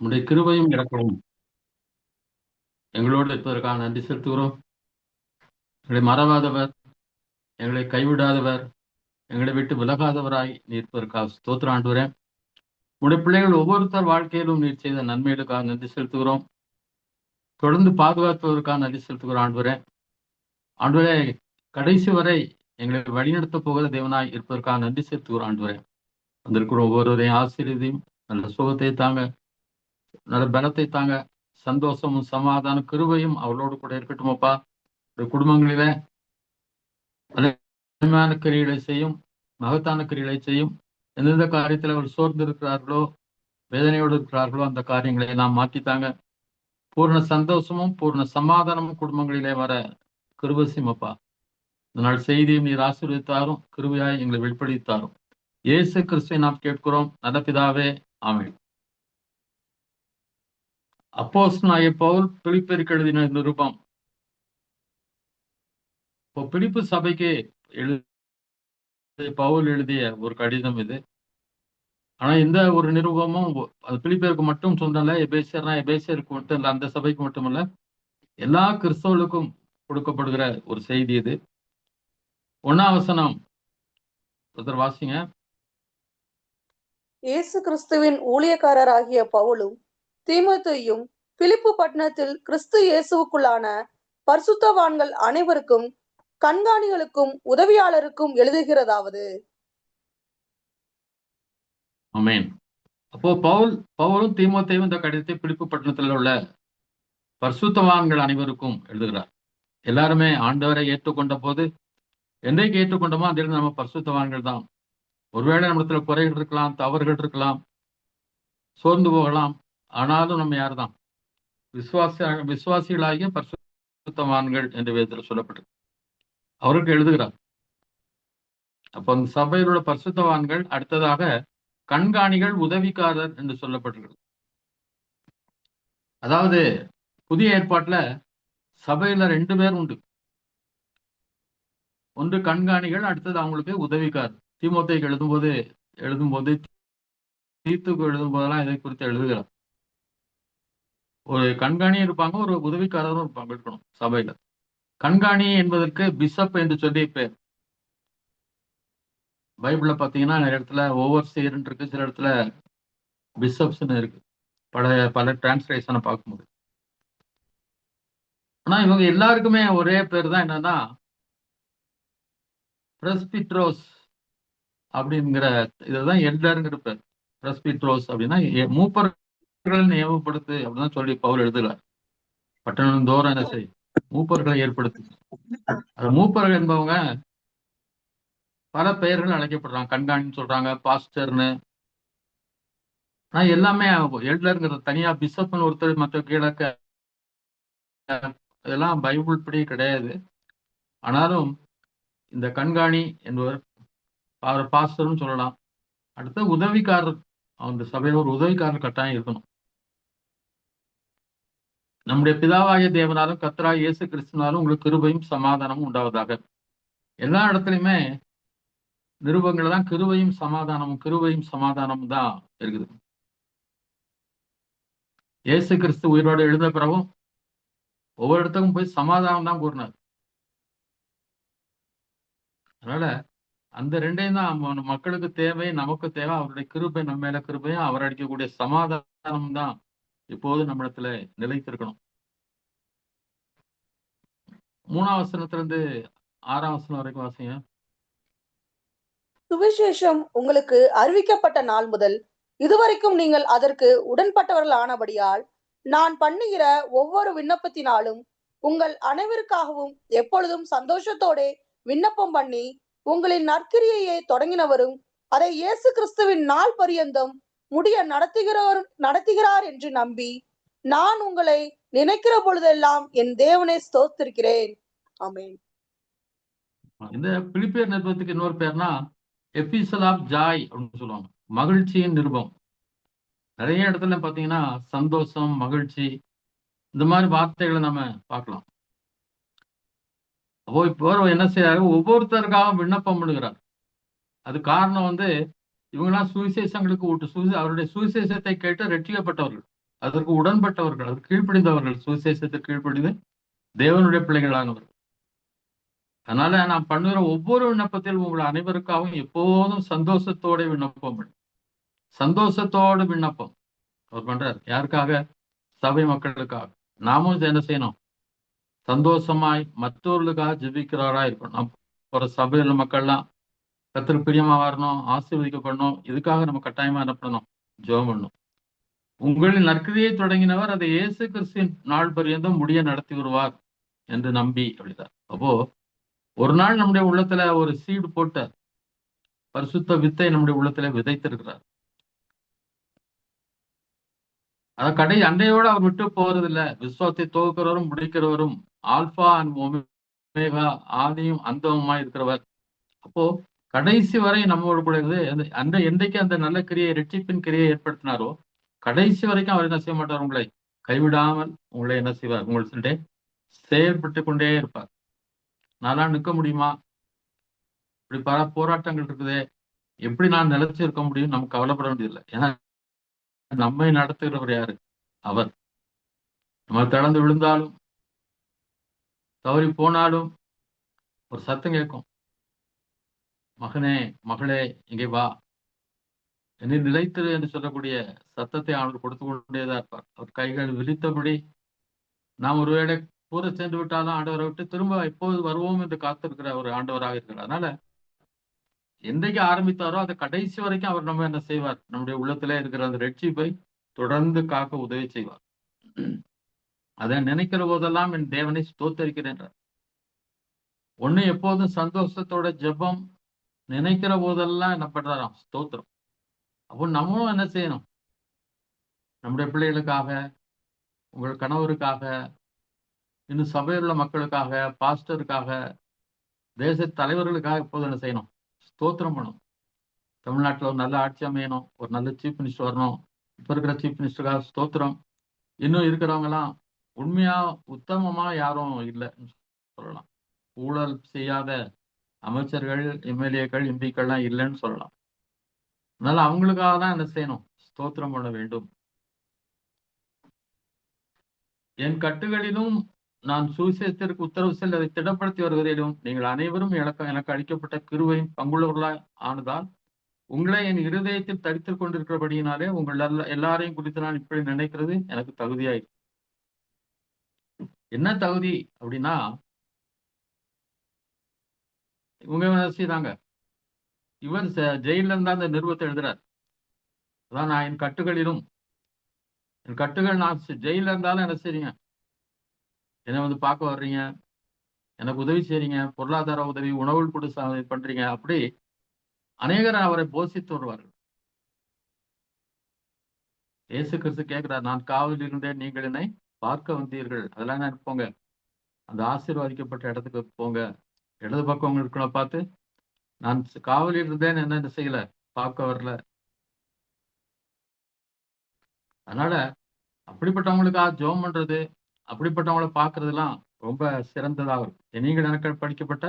உம்முடைய கிருபையும் இரக்கமும் எங்களோடு இருப்பதற்காக நன்றி செலுத்துகிறோம். எங்களை மறவாதவர், எங்களை கைவிடாதவர், எங்களை விட்டு விலகாதவராய் நீர் இருப்பதற்காக ஸ்தோத்திரம் ஆண்டவரே. உடைய பிள்ளைகள் ஒவ்வொருத்தர் வாழ்க்கையிலும் நீர் செய்த நன்மைகளுக்காக நன்றி செலுத்துகிறோம். தொடர்ந்து பாதுகாப்பதற்காக நன்றி செலுத்துகிறோம் ஆண்டவரே. ஆண்டவரே, கடைசி வரை எங்களை வழிநடத்த போகிற தேவனாய் இருப்பதற்காக நன்றி செலுத்துகிறோம் ஆண்டவரே. வந்திருக்கிற ஒவ்வொருவரையும் ஆசீர்வதியும், நல்ல சுகத்தை தாங்க, நல்ல பலத்தை தாங்க, சந்தோஷமும் சமாதான கிருபையும் அவளோடு கூட இருக்கட்டும் அப்பா. குடும்பங்களிலே அருமையான கிரிகளை செய்யும், மகத்தான கிரிகளை செய்யும். எந்தெந்த காரியத்தில் அவர் சோர்ந்து இருக்கிறார்களோ, வேதனையோடு இருக்கிறார்களோ, அந்த காரியங்களை நாம் மாற்றித்தாங்க. பூர்ண சந்தோஷமும் பூர்ண சமாதானமும் குடும்பங்களிலே வர கிருபை செய்யுமப்பா. இதனால் செய்தியும் நீர் ஆசீர்வதித்தாரும், கிருபையாய் எங்களை வெளிப்படுத்தாரும். இயேசு கிறிஸ்துவை நாம் கேட்கிறோம், நல்ல பிதாவே, ஆமென். அப்போஸ்தலனாகிய பவுல் பிலிப்பியருக்கு எழுதின நிருபம். இப்போ பிலிப்பு சபைக்கு பவுல் எழுதிய ஒரு கடிதம் இது. ஆனா இந்த ஒரு நிருபமும் அது பிலிப்பியருக்கு மட்டும் சொந்தம் இல்ல, எபேசியருக்கு மட்டும் இல்ல, அந்த சபைக்கு மட்டுமல்ல, எல்லா கிறிஸ்தவர்களுக்கும் கொடுக்கப்படுகிற ஒரு செய்தி இது. 1ஆம் வசனம் ஒருத்தர் வாசிங்க. இயேசு கிறிஸ்துவின் ஊழியக்காரராகிய பவுலும் தீமோத்தேயும் பிலிப்பு பட்டணத்தில் கிறிஸ்து இயேசுவுக்குள்ளான பரிசுத்தவான்கள் அனைவருக்கும் கண்காணிகளுக்கும் உதவியாளருக்கும் எழுதுகிறதாவது. ஆமென். அப்போ பவுலும் தீமோத்தேயும் இந்த கடிதத்தை பிலிப்பு பட்டணத்தில் உள்ள பரிசுத்தவான்கள் அனைவருக்கும் எழுதுகிறார். எல்லாருமே ஆண்டவரை ஏற்றுக்கொண்ட போது, என்றைக்கு ஏற்றுக்கொண்டோமோ அதிலிருந்து நம்ம பரிசுத்தவான்கள் தான். ஒருவேளை நம்மிடத்துல குறைகள் இருக்கலாம், தவறுகள் இருக்கலாம், சோர்ந்து போகலாம். ஆனாலும் நம்ம யார் தான்? விசுவாசிகளாகிய பரிசுத்தவான்கள் என்று வேதத்தில் சொல்லப்பட்டிருக்கு. அவருக்கு எழுதுகிறார். அப்ப அந்த சபையில் உள்ள பரிசுத்தவான்கள், அடுத்ததாக கண்காணிகள், உதவிக்காரர் என்று சொல்லப்பட்டிருக்கு. அதாவது புதிய ஏற்பாட்டுல சபையில 2 பேர் உண்டு. ஒன்று கண்காணிகள், அடுத்தது அவங்களுக்கு உதவிக்காரர். தீமோத்தேயுக்கு எழுதும்போது தீத்துக்கு எழுதும் போதெல்லாம் இதை குறித்து எழுதுகிறார். ஒரு கண்காணியும் இருப்பாங்க, ஒரு உதவிக்காரரும் இருப்பாங்க, இருக்கணும் சபையில. கண்காணி என்பதற்கு பிஷப் என்று சொல்லி பேர். பைபிள்ல பாத்தீங்கன்னா நிறைய இடத்துல ஓவர்சியர் இருக்கு, சில இடத்துல பிஷப்ஸ்ன்னு இருக்கு, பல டிரான்ஸ்லேஷனை பார்க்கும்போது. ஆனா இவங்க எல்லாருக்குமே ஒரே பேர் தான், என்னன்னா பிரஸ்பிட்ரோஸ் அப்படிங்கிற, இதுதான் எல்டர்ங்கிற பேர். பிரஸ்பிட்ரோஸ் அப்படின்னா மூப்பர்களை நியமப்படுத்து அப்படிதான் சொல்லி பவுல் எழுதுகிறார். பட்டணம் தோறும் என்ன செய், மூப்பர்களை ஏற்படுத்து. அது மூப்பர்கள் என்பவங்க பல பெயர்கள் அழைக்கப்படுறாங்க. கண்காணின்னு சொல்றாங்க, பாஸ்டர்னு. ஆனா எல்லாமே எல்டர்ங்கிறது தனியா, பிஷப்னு ஒருத்தர் மற்ற கிழக்க, இதெல்லாம் பைபிள் படி கிடையாது. ஆனாலும் இந்த கண்காணி என்பவர் பாஸ்டர்னு சொல்லலாம். அடுத்த உதவிக்காரர், அந்த சபையில் ஒரு உதவிக்காரர் கட்டாயம் இருக்கணும். நம்முடைய பிதாவாகிய தேவனாலும் கர்த்தராகிய இயேசு கிறிஸ்துவினாலும் உங்களுக்கு கிருபையும் சமாதானமும் உண்டாவதாக. எல்லா இடத்துலையுமே நிருபங்கள் தான் கிருபையும் சமாதானமும் தான் இருக்குது. இயேசு கிறிஸ்து உயிரோடு எழுந்த பிறகும் ஒவ்வொரு இடத்துக்கும் போய் சமாதானம் தான் கூறினார். அதனால அந்த 2ஐயும் தான் மக்களுக்கு தேவை, நமக்கு தேவை. அவருடைய கிருபை, நம்ம மேல கிருபையும் அவர் அடிக்கக்கூடிய சமாதானம் தான் இப்போது நம்ம இடத்துல நிலைத்திருக்கணும். 3ஆம் வசனத்திலிருந்து 6ஆம் வசனம் வரைக்கும் வாசிங்க. சுவிசேஷம் உங்களுக்கு அறிவிக்கப்பட்ட நாள் முதல் இதுவரைக்கும் நீங்கள் அதற்கு உடன்பட்டவர்கள் ஆனபடியால் நான் பண்ணுகிற ஒவ்வொரு விண்ணப்பத்தினாலும் உங்கள் அனைவருக்காகவும் எப்பொழுதும் சந்தோஷத்தோட விண்ணப்பம் பண்ணி உங்களின் நற்கிரியையை தொடங்கினவரும் அதை இயேசு கிறிஸ்துவின் நாள் பரியந்தம் முடிய நடத்துகிறார் என்று நம்பி நான் உங்களை நினைக்கிற பொழுதெல்லாம் என் தேவனை ஸ்தோத்திரிக்கிறேன். ஆமென். இந்த பிலிப்பியர் நிருபத்துக்கு இன்னொரு பேர்னா எபிசல் ஆஃப் ஜாய் அப்படின்னு சொல்லுவாங்க, மகிழ்ச்சியின் நிருபம். நிறைய இடத்துல பாத்தீங்கன்னா சந்தோஷம், மகிழ்ச்சி, இந்த மாதிரி வார்த்தைகளை நம்ம பார்க்கலாம். அப்போ இப்போ என்ன செய்யறாரு, ஒவ்வொருத்தருக்காக விண்ணப்பம் பண்ணுகிறார். அது காரணம் இவங்கெல்லாம் சுவிசேஷங்களுக்கு அவருடைய சுவிசேஷத்தை கேட்டு ரட்சிக்கப்பட்டவர்கள். அதற்கு உடன்பட்டவர்கள், அதற்கு கீழ்ப்படிந்தவர்கள், சுவிசேஷத்திற்கு கீழ்ப்படிந்து தேவனுடைய பிள்ளைகளானவர்கள். அதனால நான் பண்ணுகிற ஒவ்வொரு விண்ணப்பத்திலும் உங்கள் அனைவருக்காகவும் எப்போதும் சந்தோஷத்தோட விண்ணப்பம் பண்ணு. சந்தோஷத்தோடு விண்ணப்பம் அவர் பண்றார். யாருக்காக? சபை மக்களுக்காக. நாமும் என்ன செய்யணும்? சந்தோஷமாய் மற்றவர்களுக்காக ஜெபிக்கிறவரா இருக்கணும். நம்ம ஒரு சபையில மக்கள்லாம் கர்த்தருக்கு பிரியமா வரணும், ஆசீர்வதிக்கப்படணும். இதுக்காக நம்ம கட்டாயமா என்ன பண்ணணும்? ஜெபம் பண்ணணும். உங்களின் நற்கிரியை தொடங்கினவர் அதை இயேசு கிறிஸ்துவின் நாள் பரியந்தம் முடிய நடத்தி வருவார் என்று நம்பி அப்படிதான். அப்போ ஒரு நாள் நம்முடைய உள்ளத்துல ஒரு சீடு போட்ட பரிசுத்த வித்தை நம்முடைய உள்ளத்துல விதைத்திருக்கிறார். அத அன்னையோடு அவர் விட்டு போறதில்ல. விசுவாசத்தை துவக்கிறவரும் முடிக்கிறவரும், ஆல்பா அண்ட் ஒமேகா, ஆதியும் அந்தமுமா இருக்கிறவர். அப்போ கடைசி வரை நம்மோடு கூட இருந்து அந்த என்றைக்கு அந்த நல்ல கிரியை, ரட்சிப்பின் கிரியை ஏற்படுத்தினாரோ கடைசி வரைக்கும் அவர் என்ன செய்ய மாட்டார்? உங்களை கைவிடாமல் உங்களை என்ன செய்வார்? உங்கள்கிட்ட செயல்பட்டு கொண்டே இருப்பார். நான்லாம் நிற்க முடியுமா? இப்படி பல போராட்டங்கள் இருக்குதே, எப்படி நான் நிலைச்சு இருக்க முடியும்? நமக்கு கவலைப்பட வேண்டியதில்லை. ஏன்னா நம்மை நடத்துகிறவர் யாரு? அவர். நம்ம தளர்ந்து விழுந்தாலும் தவறி போனாலும் ஒரு சத்தம் கேட்கும், மகனே மகளே இங்கே வா, என்னை நிலைத்திரு என்று சொல்லக்கூடிய சத்தத்தை அவனுக்கு கொடுத்து கொண்டேதான் இருப்பார். அவர் கைகள் விரித்தபடி நாம் ஒருவேளை கூட சென்று விட்டாலும் ஆண்டவரை விட்டு திரும்ப எப்போது வருவோம் என்று காத்திருக்கிற ஒரு ஆண்டவராக இருக்கிறார். அதனால என்றைக்கு ஆரம்பித்தாரோ அதை கடைசி வரைக்கும் அவர் நம்ம என்ன செய்வார்? நம்முடைய உள்ளத்திலே இருக்கிற அந்த ரட்சிப்பை தொடர்ந்து காக்க உதவி செய்வார். அதை நினைக்கிற போதெல்லாம் என் தேவனை ஸ்தோத்தரிக்கிறேன். ஒண்ணு எப்போதும் சந்தோஷத்தோட ஜெபம், நினைக்கிற போதெல்லாம் என்ன பண்றாராம்? ஸ்தோத்திரம். அப்போ நம்மளும் என்ன செய்யணும்? நம்முடைய பிள்ளைகளுக்காக, உங்கள் கணவருக்காக, இன்னும் சபையில் உள்ள மக்களுக்காக, பாஸ்டருக்காக, தேச தலைவர்களுக்காக எப்போதும் என்ன செய்யணும்? ஸ்தோத்திரம் பண்ணணும். தமிழ்நாட்டில் ஒரு நல்ல ஆட்சி அமையணும், ஒரு நல்ல சீஃப் மினிஸ்டர் வரணும். இப்ப இருக்கிற சீஃப் மினிஸ்டருக்காக ஸ்தோத்திரம். இன்னும் இருக்கிறவங்க எல்லாம் உண்மையா உத்தமமா யாரும் இல்லைன்னு சொல்லலாம். ஊழல் செய்யாத அமைச்சர்கள், எம்எல்ஏக்கள், எம்பிக்கள்லாம் இல்லைன்னு சொல்லலாம். அதனால அவங்களுக்காக தான் என்ன செய்யணும்? ஸ்தோத்திரம் பண்ண வேண்டும். என் கட்டுகளிலும் நான் சுவிசேஷத்திற்கு உத்தரவு செல்ல அதை திடப்படுத்தி வருவதிலும் நீங்கள் அனைவரும் எனக்கு அளிக்கப்பட்ட கிருபையின் பங்குள்ளவர்களாய் ஆனதால் உங்களை என் இருதயத்தில் தரித்துக் கொண்டிருக்கிறபடியினாலே உங்கள் எல்லாரையும் குறித்து நான் இப்படி நினைக்கிறது எனக்கு தகுதியாயிருக்கு. என்ன தகுதி அப்படின்னா, இவங்க என்ன செய்யறாங்க? இவர் ஜெயில இருந்தா அந்த நிறுவத்தை எழுதுறார். அதான் நான் என் கட்டுகள் நான் ஜெயில இருந்தாலும் என்ன செய்றீங்க? என்னை வந்து பார்க்க வர்றீங்க, எனக்கு உதவி செய்றீங்க, பொருளாதார உதவி, உணவு கொடு பண்றீங்க. அப்படி அநேகர் அவரை போஷித்து வருவார்கள். இயேசு கிறிஸ்து கேட்கிறார், நான் காவலில் இருந்தேன், நீங்கள் என்னை பார்க்க வந்தீர்கள். அதெல்லாம் நான் போங்க, அந்த ஆசீர்வாதிக்கப்பட்ட இடத்துக்கு போங்க. இடது பக்கம் இருக்கிற பார்த்து, நான் காவலில் இருந்தேன், என்ன செய்யல? பார்க்க வரல. அதனால அப்படிப்பட்டவங்களுக்காக ஜெபம் பண்றது, அப்படிப்பட்டவங்களை பார்க்கறதுலாம் ரொம்ப சிறந்ததாக இருக்கும். நீங்கள் எனக்கு படிக்கப்பட்ட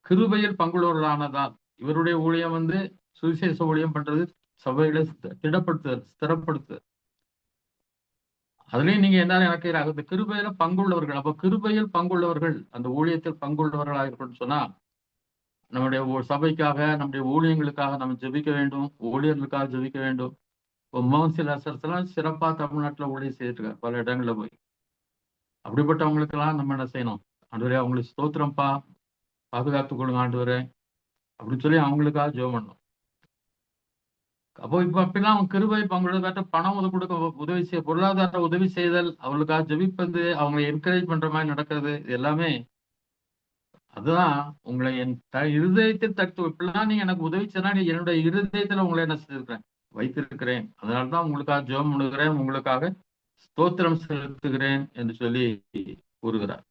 கிருபையில் பங்குள்ளவர்களானதால் இவருடைய ஊழியம் வந்து சுவிசேஷ ஊழியம் பண்றது, சபைகளை ஸ்திரப்படுத்துதல். அதுலயும் நீங்க என்ன எனக்கு அந்த கிருபையில பங்குள்ளவர்கள். அப்ப கிருபையில் பங்குள்ளவர்கள், அந்த ஊழியத்தில் பங்குள்ளவர்களாக இருக்கணும்னு சொன்னா நம்முடைய சபைக்காக, நம்முடைய ஊழியங்களுக்காக நம்ம ஜெபிக்க வேண்டும், ஊழியர்களுக்காக ஜெபிக்க வேண்டும். இப்போ மோகன்சிலாசர்லாம் சிறப்பா தமிழ்நாட்டுல ஊழியம் செய்துட்டு இருக்காரு, பல இடங்கள்ல போய். அப்படிப்பட்டவங்களுக்கு எல்லாம் நம்ம என்ன செய்யணும்? ஆண்டவரே அவங்களுக்கு ஸ்தோத்திரம்ப்பா, பாதுகாத்து கொடுங்க ஆண்டவரே அப்படின்னு சொல்லி அவங்களுக்காக ஜெபம் பண்ணணும். அப்போ இப்ப அப்படிலாம் அவங்க கிருபை பங்குள்ளதாட்ட பணம் கொடுக்க உதவி செய்ய, பொருளாதார உதவி செய்தல், அவங்களுக்காக ஜெபிப்பது, அவங்களை என்கரேஜ் பண்ற மாதிரி நடக்கிறது, இது எல்லாமே அதுதான் உங்களை என் இருதயத்தில் தட்டு. இப்படிலாம் நீங்க எனக்கு உதவி செய்யலாம், நீ என்னுடைய இருதயத்துல உங்களை என்ன செய்திருக்கிறேன்? வைத்திருக்கிறேன். அதனால்தான் உங்களுக்காக ஜெபம் பண்ணுகிறேன், உங்களுக்காக ஸ்தோத்திரம் செலுத்துகிறேன் என்று சொல்லி கூறுகிறார்.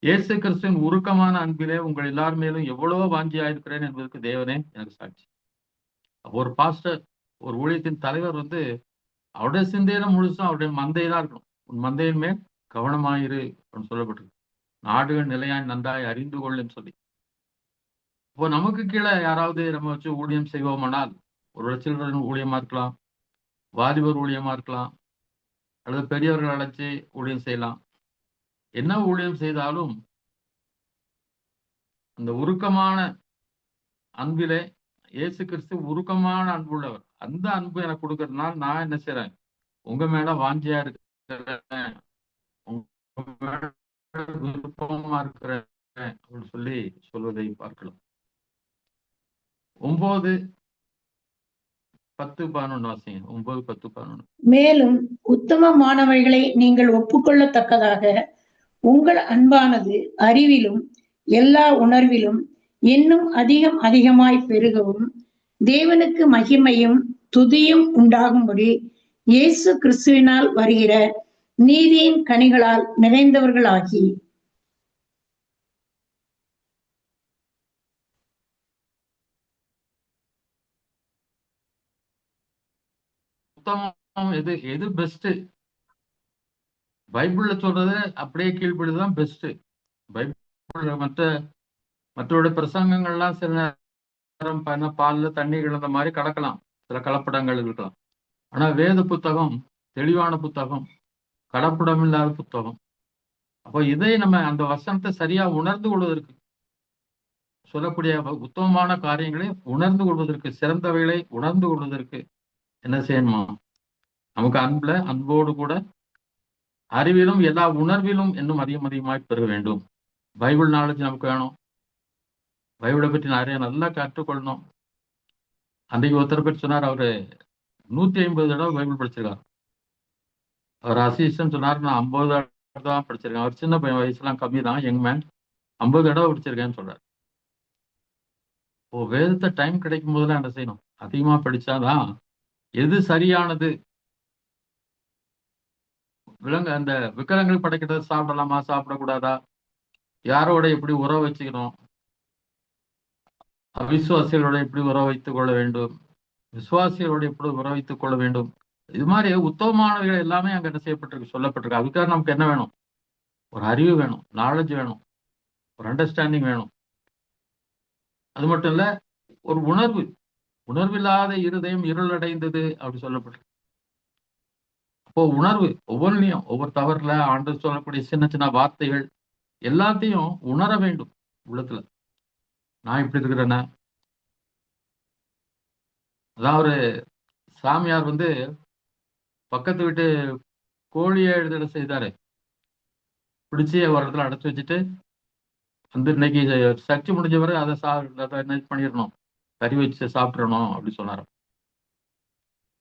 இயேசு கிறிஸ்துவின் உருக்கமான அன்பிலே உங்கள் எல்லார் மேலும் எவ்வளவோ வாஞ்சியாயிருக்கிறேன் என்பதற்கு தேவனே எனக்கு சாட்சி. அப்போ ஒரு பாஸ்டர், ஒரு ஊழியத்தின் தலைவர் வந்து அவருடைய சிந்தையில முழுசும் அவருடைய மந்தைதான் இருக்கணும். உன் மந்தையின் மேல் கவனமாயிரு அப்படின்னு சொல்லப்பட்டிருக்கு. நாடுகள் நிலையாய் நன்றாய் அறிந்து கொள்ளுன்னு சொல்லி. இப்போ நமக்கு கீழே யாராவது நம்ம வச்சு ஊழியம் செய்வோமானால், ஒரு சிலர் ஊழியமா இருக்கலாம், வாலிபர் ஊழியமா இருக்கலாம், அல்லது பெரியவர்கள் அழைச்சி ஊழியம் செய்யலாம். என்ன ஊழியம் செய்தாலும் அந்த உருக்கமான அன்பிலே இயேசு கிறிஸ்து உருக்கமான அன்புள்ளவர். அந்த அன்பு எனக்கு கொடுக்கறதுனால நான் என்ன செய்றேன், உங்க மேல வாஞ்சியா இருக்கிறேன், உங்க மேல விருப்பமா இருக்கிறேன் அப்படின்னு சொல்லி சொல்வதை பார்க்கலாம். 9, 10, 11 வாசிங்க. 9, 10, 11. மேலும் உத்தமமானவைகளை நீங்கள் ஒப்புக்கொள்ளத்தக்கதாக உங்கள் அன்பானது அறிவிலும் எல்லா உணர்விலும் இன்னும் அதிகம் அதிகமாய் பெருகவும் தேவனுக்கு மகிமையும் துதியும் உண்டாகும்படி இயேசு கிறிஸ்துவினால் வருகிற நீதியின் கனிகளால் நிறைந்தவர்களாகி. உத்தமம் எது எது பெஸ்ட்? பைபிள்ல சொல்றது அப்படியே கீழ்ப்படிதான் பெஸ்ட். பைபிள் மற்றவருடைய பிரசங்கங்கள்லாம் சில நேரம் பால்ல தண்ணி கலந்த மாதிரி கடக்கலாம், சில கலப்படங்கள் இருக்கலாம். ஆனா வேத புத்தகம் தெளிவான புத்தகம், கலப்படம் இல்லாத புத்தகம். அப்போ இதை நம்ம அந்த வசனத்தை சரியா உணர்ந்து கொள்வதற்கு, சொல்லக்கூடிய உத்தமமான காரியங்களை உணர்ந்து கொள்வதற்கு, சிறந்தவைகளை உணர்ந்து கொள்வதற்கு என்ன செய்யணுமா, நமக்கு அன்போடு கூட அறிவிலும் எல்லா உணர்விலும் இன்னும் அதிகமாய் பெற வேண்டும். பைபிள் நாலேஜ் நமக்கு வேணும். பைபிளை பற்றி நிறைய நல்லா கற்றுக்கொள்ளணும். அன்றைக்கு ஒருத்தர் பற்றி சொன்னார், அவரு 150 தடவை பைபிள் படிச்சிருக்காரு. அவர் அசிஸ்டன் சொன்னார், நான் 50 தடவை தான் படிச்சிருக்கேன். அவர் சின்ன பையன், வயசுலாம் கம்மி தான், யங் மேன். 50 தடவை படிச்சிருக்கேன்னு சொல்றாரு. வேதத்தை டைம் கிடைக்கும் போதெல்லாம் என்ன செய்யணும், அதிகமா படிச்சாதான் எது சரியானது. அந்த விக்கிரகங்கள் படைக்கிறத சாப்பிடலாமா சாப்பிடக்கூடாதா, யாரோட எப்படி உறவு வச்சுக்கணும், அவிசுவாசிகளோட எப்படி உறவு வைத்துக் கொள்ள வேண்டும், விசுவாசிகளோட எப்படி உறவு வைத்துக் கொள்ள வேண்டும், இது மாதிரி உத்தமமானவைகள் எல்லாமே அங்க என்ன செய்யப்பட்டிருக்கு, சொல்லப்பட்டிருக்கு. அதுக்காக நமக்கு என்ன வேணும், ஒரு அறிவு வேணும், நாலேஜ் வேணும், ஒரு அண்டர்ஸ்டாண்டிங் வேணும். அது மட்டும் இல்ல, ஒரு உணர்வில்லாத இருதயம் இருள் அடைந்தது அப்படி சொல்லப்பட்டிருக்கு. அப்போ உணர்வு ஒவ்வொன்றையும், ஒவ்வொரு தவறுல ஆண்டு சொல்லக்கூடிய சின்ன சின்ன வார்த்தைகள் எல்லாத்தையும் உணர வேண்டும் உள்ளத்துல. நான் இப்படி இருக்கிறேன்னா, அதான் ஒரு சாமியார் பக்கத்து வீட்டு கோழியை எழுதலை செய்தாரு. பிடிச்சி ஒரு இடத்துல அடைச்சு வச்சுட்டு இன்னைக்கு சர்ச்சை முடிஞ்சவரை அதை என்ன பண்ணிடணும், கறி வச்சு சாப்பிட்றணும் அப்படி சொன்னாரு.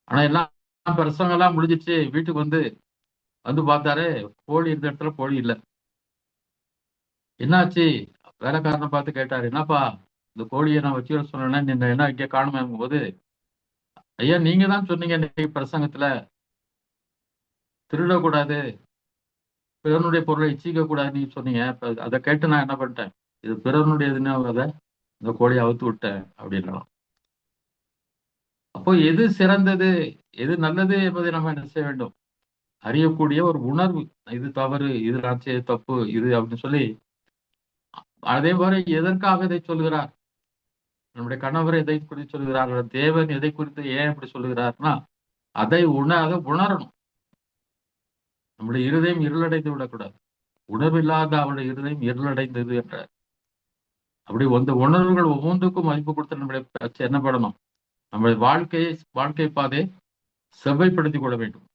ஆனா எல்லாம் பிரசங்கெல்லாம் முடிஞ்சிச்சு, வீட்டுக்கு வந்து பார்த்தாரு, கோழி இருந்த இடத்துல கோழி இல்லை. என்னாச்சு, வேலைக்காரனை பார்த்து கேட்டாரு, என்னப்பா இந்த கோழியை நான் வச்சுக்க சொன்னேன்னா என்ன இங்கே காணுமே போது, ஐயா நீங்க தான் சொன்னீங்க இன்னைக்கு பிரசங்கத்துல திருடக்கூடாது, பிறனுடைய பொருளை இச்சிக்க கூடாதுன்னு சொன்னீங்க. அதை கேட்டு நான் என்ன பண்ணிட்டேன், இது பிறனுடையதுன்னு அதை இந்த கோழியை அவுத்து விட்டேன் அப்படின்னா. அப்போ எது சிறந்தது, எது நல்லது என்பதை நம்ம என்ன செய்ய வேண்டும், அறியக்கூடிய ஒரு உணர்வு. இது தவறு, இது நான் செய்ய தப்பு, இது அப்படின்னு சொல்லி. அதே மாதிரி எதற்காக இதை சொல்கிறார், நம்முடைய கணவர் எதை குறித்து சொல்கிறார், தேவன் எதை குறித்து ஏன் இப்படி சொல்லுகிறார்னா, அதை உணரணும். நம்முடைய இருதயம் இருளடைந்து விடக்கூடாது. உணர்வில்லாத அவருடைய இருதயம் இருளடைந்தது என்ற அப்படி அந்த உணர்வுகள் ஒவ்வொன்றுக்கும் மதிப்பு கொடுத்து நம்முடைய என்ன பண்ணணும், நம்முடைய வாழ்க்கை பாதையை செவ்வாய்ப்படுத்திக் கொள்ள வேண்டும்.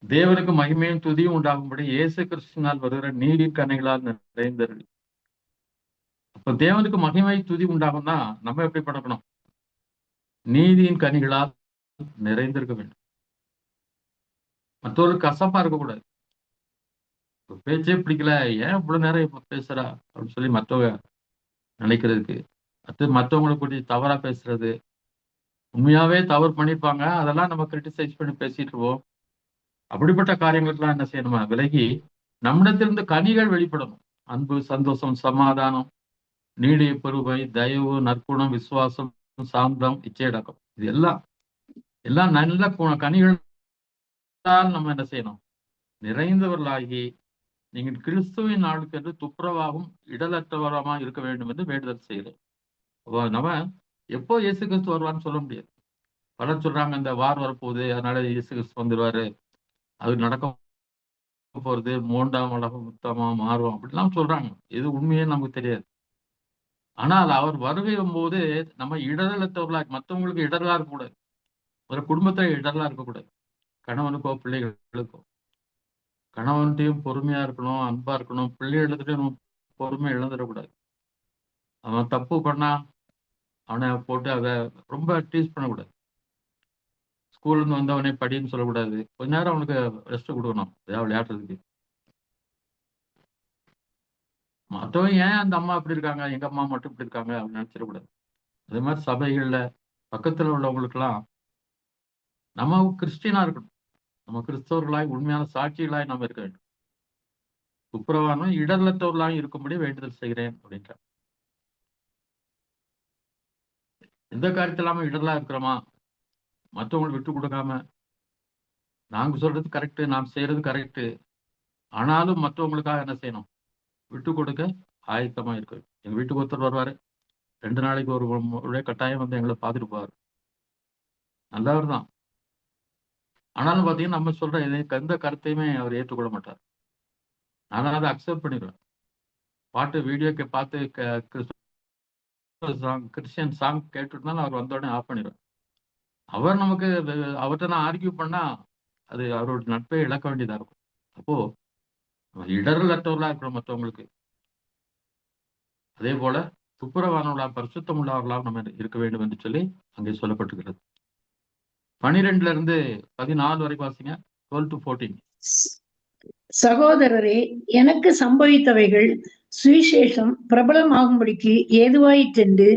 தேவனுக்கு மகிமையும் துதியும் உண்டாகும்படி இயேசு கிறிஸ்துவினால் வருகிற நீதியின் கனிகளால் நிறைந்தது. அப்ப தேவனுக்கு மகிமை துதி உண்டாகும்னா நம்ம எப்படி படக்கணும், நீதியின் கனிகளால் நிறைந்திருக்க வேண்டும். மற்றவர்களுக்கு கசப்பா இருக்கக்கூடாது. பேச்சே பிடிக்கல, ஏன் இவ்வளவு நேரம் இப்ப பேசுறா அப்படின்னு சொல்லி மற்றவங்க நினைக்கிறதுக்கு, மற்றவங்களை பற்றி தவறா பேசுறது, உண்மையாவே தவறு பண்ணிருப்பாங்க, அதெல்லாம் நம்ம கிரிட்டிசைஸ் பண்ணி பேசிட்டு இருவோம். அப்படிப்பட்ட காரியங்களுக்கெல்லாம் என்ன செய்யணுமா, விலகி நம்மிடத்திலிருந்து கனிகள் வெளிப்படணும். அன்பு, சந்தோஷம், சமாதானம், நீடிய பொறுமை, தயவு, நற்குணம், விசுவாசம், சாந்தம், இச்சையடக்கம், இது எல்லாம் நல்ல கனிகள் நம்ம என்ன செய்யணும், நிறைந்தவர்களாகி நீங்கள் கிறிஸ்துவின் நாளுக்கு என்று துப்புரவாகவும் இடலற்றவரமா இருக்க வேண்டும் என்று வேண்டுதல் செய்கிறேன். நம்ம எப்போ இயேசு கிறிஸ்து வருவான்னு சொல்ல முடியாது. பலர் சொல்றாங்க இந்த வார் வரப்போகுது, அதனால இயேசு கிறிஸ்து வந்துடுவாரு, அது நடக்க போறது, 3ஆம் உலகம் யுத்தமா மாறும் அப்படிலாம் சொல்றாங்க. எது உண்மையே நமக்கு தெரியாது. ஆனால் அவர் வருகையும் போது நம்ம இடரலற்றவர்களா, மற்றவங்களுக்கு இடரலா இருக்கக்கூடாது. ஒரு குடும்பத்துல இடரலா இருக்கக்கூடாது. கணவனுக்கோ பிள்ளைகளுக்கோ. கணவன்கிட்டயும் பொறுமையா இருக்கணும், அன்பா இருக்கணும். பிள்ளைகளிடத்துலயும் நம்ம பொறுமை இழந்துடக்கூடாது. அவன் தப்பு பண்ணா அவனை போட்டு அதை ரொம்ப டீஸ் பண்ணக்கூடாது. ஸ்கூல்ல இருந்து வந்தவனே படின்னு சொல்லக்கூடாது. கொஞ்ச நேரம் அவனுக்கு ரெஸ்ட் கொடுக்கணும், ஏதாவது விளையாடுறதுக்கு. மற்றவன் ஏன் அந்த அம்மா இப்படி இருக்காங்க, எங்க அம்மா மட்டும் இப்படி இருக்காங்க அப்படின்னு நினைச்சிடக்கூடாது. அதே மாதிரி சபைகள்ல பக்கத்துல உள்ளவங்களுக்கெல்லாம் நம்ம கிறிஸ்டியனா இருக்கணும். நம்ம கிறிஸ்தவர்களாய் உண்மையான சாட்சிகளாய் நம்ம இருக்க வேண்டும். துப்புரவானும் இடர்லற்றவர்களாய் இருக்கும்படி வேண்டுதல் செய்கிறேன் அப்படின்றார். எந்த காரியத்திலாம இடர்லா இருக்கிறோமா, மற்றவங்களை விட்டு கொடுக்காம நாங்க சொல்றது கரெக்ட், நாம் செய்யறது கரெக்ட், ஆனாலும் மற்றவங்களுக்காக என்ன செய்யணும், விட்டு கொடுக்க ஆயத்தமா இருக்கு. எங்க வீட்டுக்கு ஒருத்தர் வருவாரு, 2 நாளைக்கு ஒரு முறை கட்டாயம் வந்து எங்களை பார்த்துட்டு போவார். நல்லவர் தான். ஆனாலும் பாத்தீங்கன்னா நம்ம சொல்ற எந்த கருத்தையுமே அவர் ஏற்றுக்கொள்ள மாட்டார். நான் அதை அக்செப்ட் பண்ணிடுவேன். பாட்டு வீடியோக்கு பார்த்து கிறிஸ்டியன் சாங் கேட்டுட்டுனாலும் அவர் வந்தோடனே ஆஃப் பண்ணிடுவேன். அவர் நமக்கு அவர்கிட்ட நான் ஆர்கியூ பண்ணா அது அவரோட நட்பை இழக்க வேண்டியதா இருக்கும். அப்போ இடரல் அற்றவர்களா இருக்கிறோம் மற்றவங்களுக்கு. அதே போல துப்புரவானவர்களா பரிசுத்தம் உள்ளவர்களாக நம்ம இருக்க வேண்டும் என்று சொல்லி அங்கே சொல்லப்பட்டிருக்கிறது. 12 இருந்து 14 வரைக்கும் வாசிங்க. 12 to 14. சகோதரரே, எனக்கு சம்பவித்தவைகள் சுவிசேஷம் பிரபலமாகும்படிக்கு ஏதுவாயிற்றென்று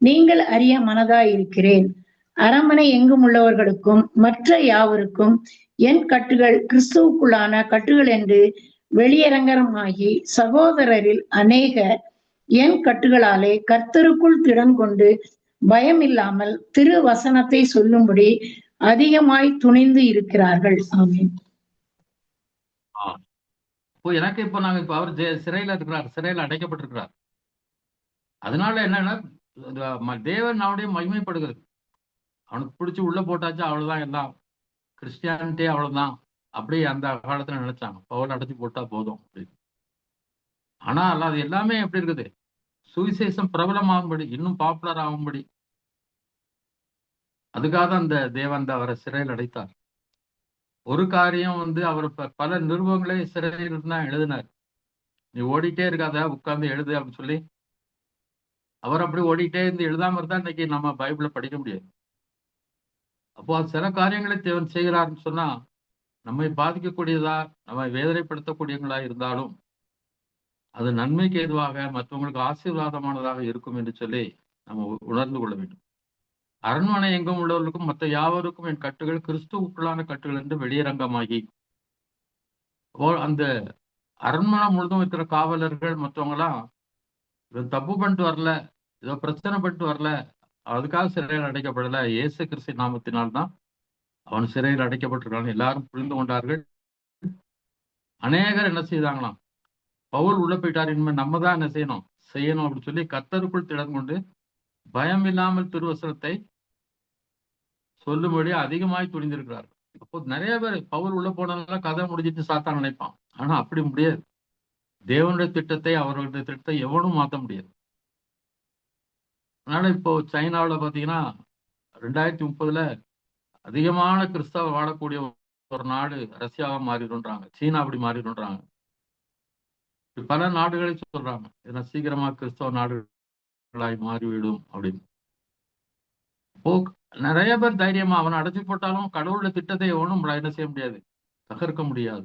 நீங்கள் அறிய மனதாயிருக்கிறேன். அரண்மனை எங்கும் உள்ளவர்களுக்கும் மற்ற யாவருக்கும் என் கட்டுகள் கிறிஸ்துவுக்குள்ளான கட்டுகள் என்று வெளியரங்கமாகி சகோதரரில் அநேகர் என் கட்டுகளாலே கர்த்தருக்குள் திடன் கொண்டு பயம் இல்லாமல் திரு வசனத்தை சொல்லும்படி அதிகமாய் துணிந்து இருக்கிறார்கள். ஆமென். இப்போ எனக்கு இப்போ நாங்க இப்ப அவர் சிறையில இருக்கிறார், சிறையில் அடைக்கப்பட்டிருக்கிறார். அதனால என்னன்னா தேவன் அவனுடைய மகிமைப்படுகிறது. அவனுக்கு பிடிச்சி உள்ள போட்டாச்சு, அவ்வளவுதான், எல்லாம் கிறிஸ்டியானிட்டே அவ்வளவுதான் அப்படி அந்த காலத்துல நினைச்சாங்க. பவுல் அடைச்சி போட்டா போதும் அப்படின்னு. ஆனால் அது எல்லாமே எப்படி இருக்குது, சுவிசேஷம் பிரபலமாகும்படி, இன்னும் பாப்புலர் ஆகும்படி, அதுக்காக அந்த தேவன் அவரை சிறையில் அடைத்தார். ஒரு காரியம் வந்து அவர் பல நிருபங்களை சிறையில் இருந்தா எழுதினார். நீ ஓடிட்டே இருக்காத, உட்கார்ந்து எழுது அப்படின்னு சொல்லி அவர் அப்படி ஓடிட்டே இருந்து எழுதாம இருந்தா இன்னைக்கு நம்ம பைபிளை படிக்க முடியாது. அப்போ சில காரியங்களை தேவன் செய்கிறார்னு சொன்னா நம்மை பாதிக்கக்கூடியதா, நம்மை வேதனைப்படுத்தக்கூடியவங்களா இருந்தாலும் அது நன்மைக்கு ஏதுவாக மற்றவங்களுக்கு ஆசீர்வாதமானதாக இருக்கும் என்று சொல்லி நம்ம உணர்ந்து கொள்ள வேண்டும். அரண்மனை எங்கும் உள்ளவர்களுக்கும் மற்ற யாவருக்கும் என் கட்டுகள் கிறிஸ்துவுக்குள்ளான கட்டுகள் என்று வெளியரங்கமாகி, அந்த அரண்மனை முழுதும் இருக்கிற காவலர்கள் மற்றவங்க எல்லாம் இவன் தப்பு பண்ணிட்டு வரல, ஏதோ பிரச்சனை பண்ணிட்டு வரல, அதுக்காக சிறையில் அடைக்கப்படல, இயேசு கிறிஸ்து நாமத்தினால்தான் அவன் சிறையில் அடைக்கப்பட்டிருக்கான் எல்லாரும் புரிந்து கொண்டார்கள். அநேகர் என்ன செய்தாங்களாம், பவுல் உள்ள போயிட்டார், இனிமேல் நம்ம தான் என்ன செய்யணும் அப்படின்னு சொல்லி கர்த்தருக்குள் திடன் கொண்டு பயம் இல்லாமல் திருவசனத்தை சொல்லும்படி அதிகமாய் துணிந்திருக்கிறார். அப்போ நிறைய பேர் பவுல் உள்ள போனதுனால கதை முடிஞ்சிட்டு சாத்தான் நினைப்பான். ஆனா அப்படி முடியாது. தேவனுடைய திட்டத்தை, அவர்களுடைய திட்டத்தை எவனும் மாற்ற முடியாது. அதனால இப்போ சைனாவில் பாத்தீங்கன்னா 2030 அதிகமான கிறிஸ்தவ வாழக்கூடிய ஒரு நாடு ரஷ்யாவா மாறிடுன்றாங்க, சீனா அப்படி மாறிடுன்றாங்க, பல நாடுகளை சொல்றாங்க. ஏன்னா சீக்கிரமா கிறிஸ்தவ நாடுகளாய் மாறிவிடும் அப்படின்னு. இப்போ நிறைய பேர் தைரியமா அவனை அடைச்சு போட்டாலும் கடவுளுடைய திட்டத்தை எவனும் என்ன செய்ய முடியாது, தகர்க்க முடியாது.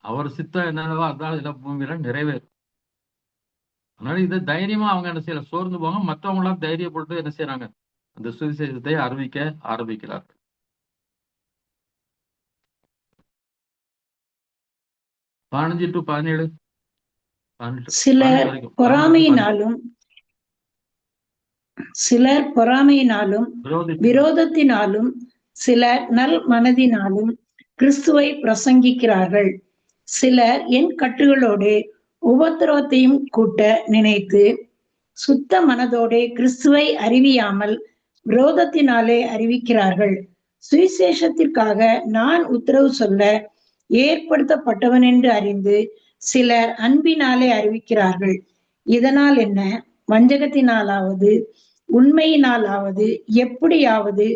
அவர் சித்தம் என்னவோ அதான் இல பூமியில நிறைவேறும். அதனால இது தைரியமா அவங்க என்ன செய்யல, சோர்ந்து போங்க. மற்றவங்களாம் தைரியப்பட்டு என்ன செய்யறாங்க, அந்த சுவிசேஷத்தை அறிவிக்க ஆரம்பிக்கிறார்கள். பதினஞ்சு டு 17 சிலர் பொறாமையினாலும் விரோதத்தினாலும் சிலர் நல் மனதினாலும் கிறிஸ்துவை பிரசங்கிக்கிறார்கள். சிலர் என் கட்டுகளோடு உபத்திரவத்தையும் கூட்ட நினைத்து சுத்த மனதோடு கிறிஸ்துவை அறிவியாமல் விரோதத்தினாலே அறிவிக்கிறார்கள். சுவிசேஷத்திற்காக நான் உத்தரவு சொல்ல ஏற்படுத்தப்பட்டவன் என்று அறிந்து சிலர் அன்பினாலே அறிவிக்கிறார்கள். இதனால் என்ன? வஞ்சகத்தினாலாவது உண்மையினாலாவது எப்படியாவது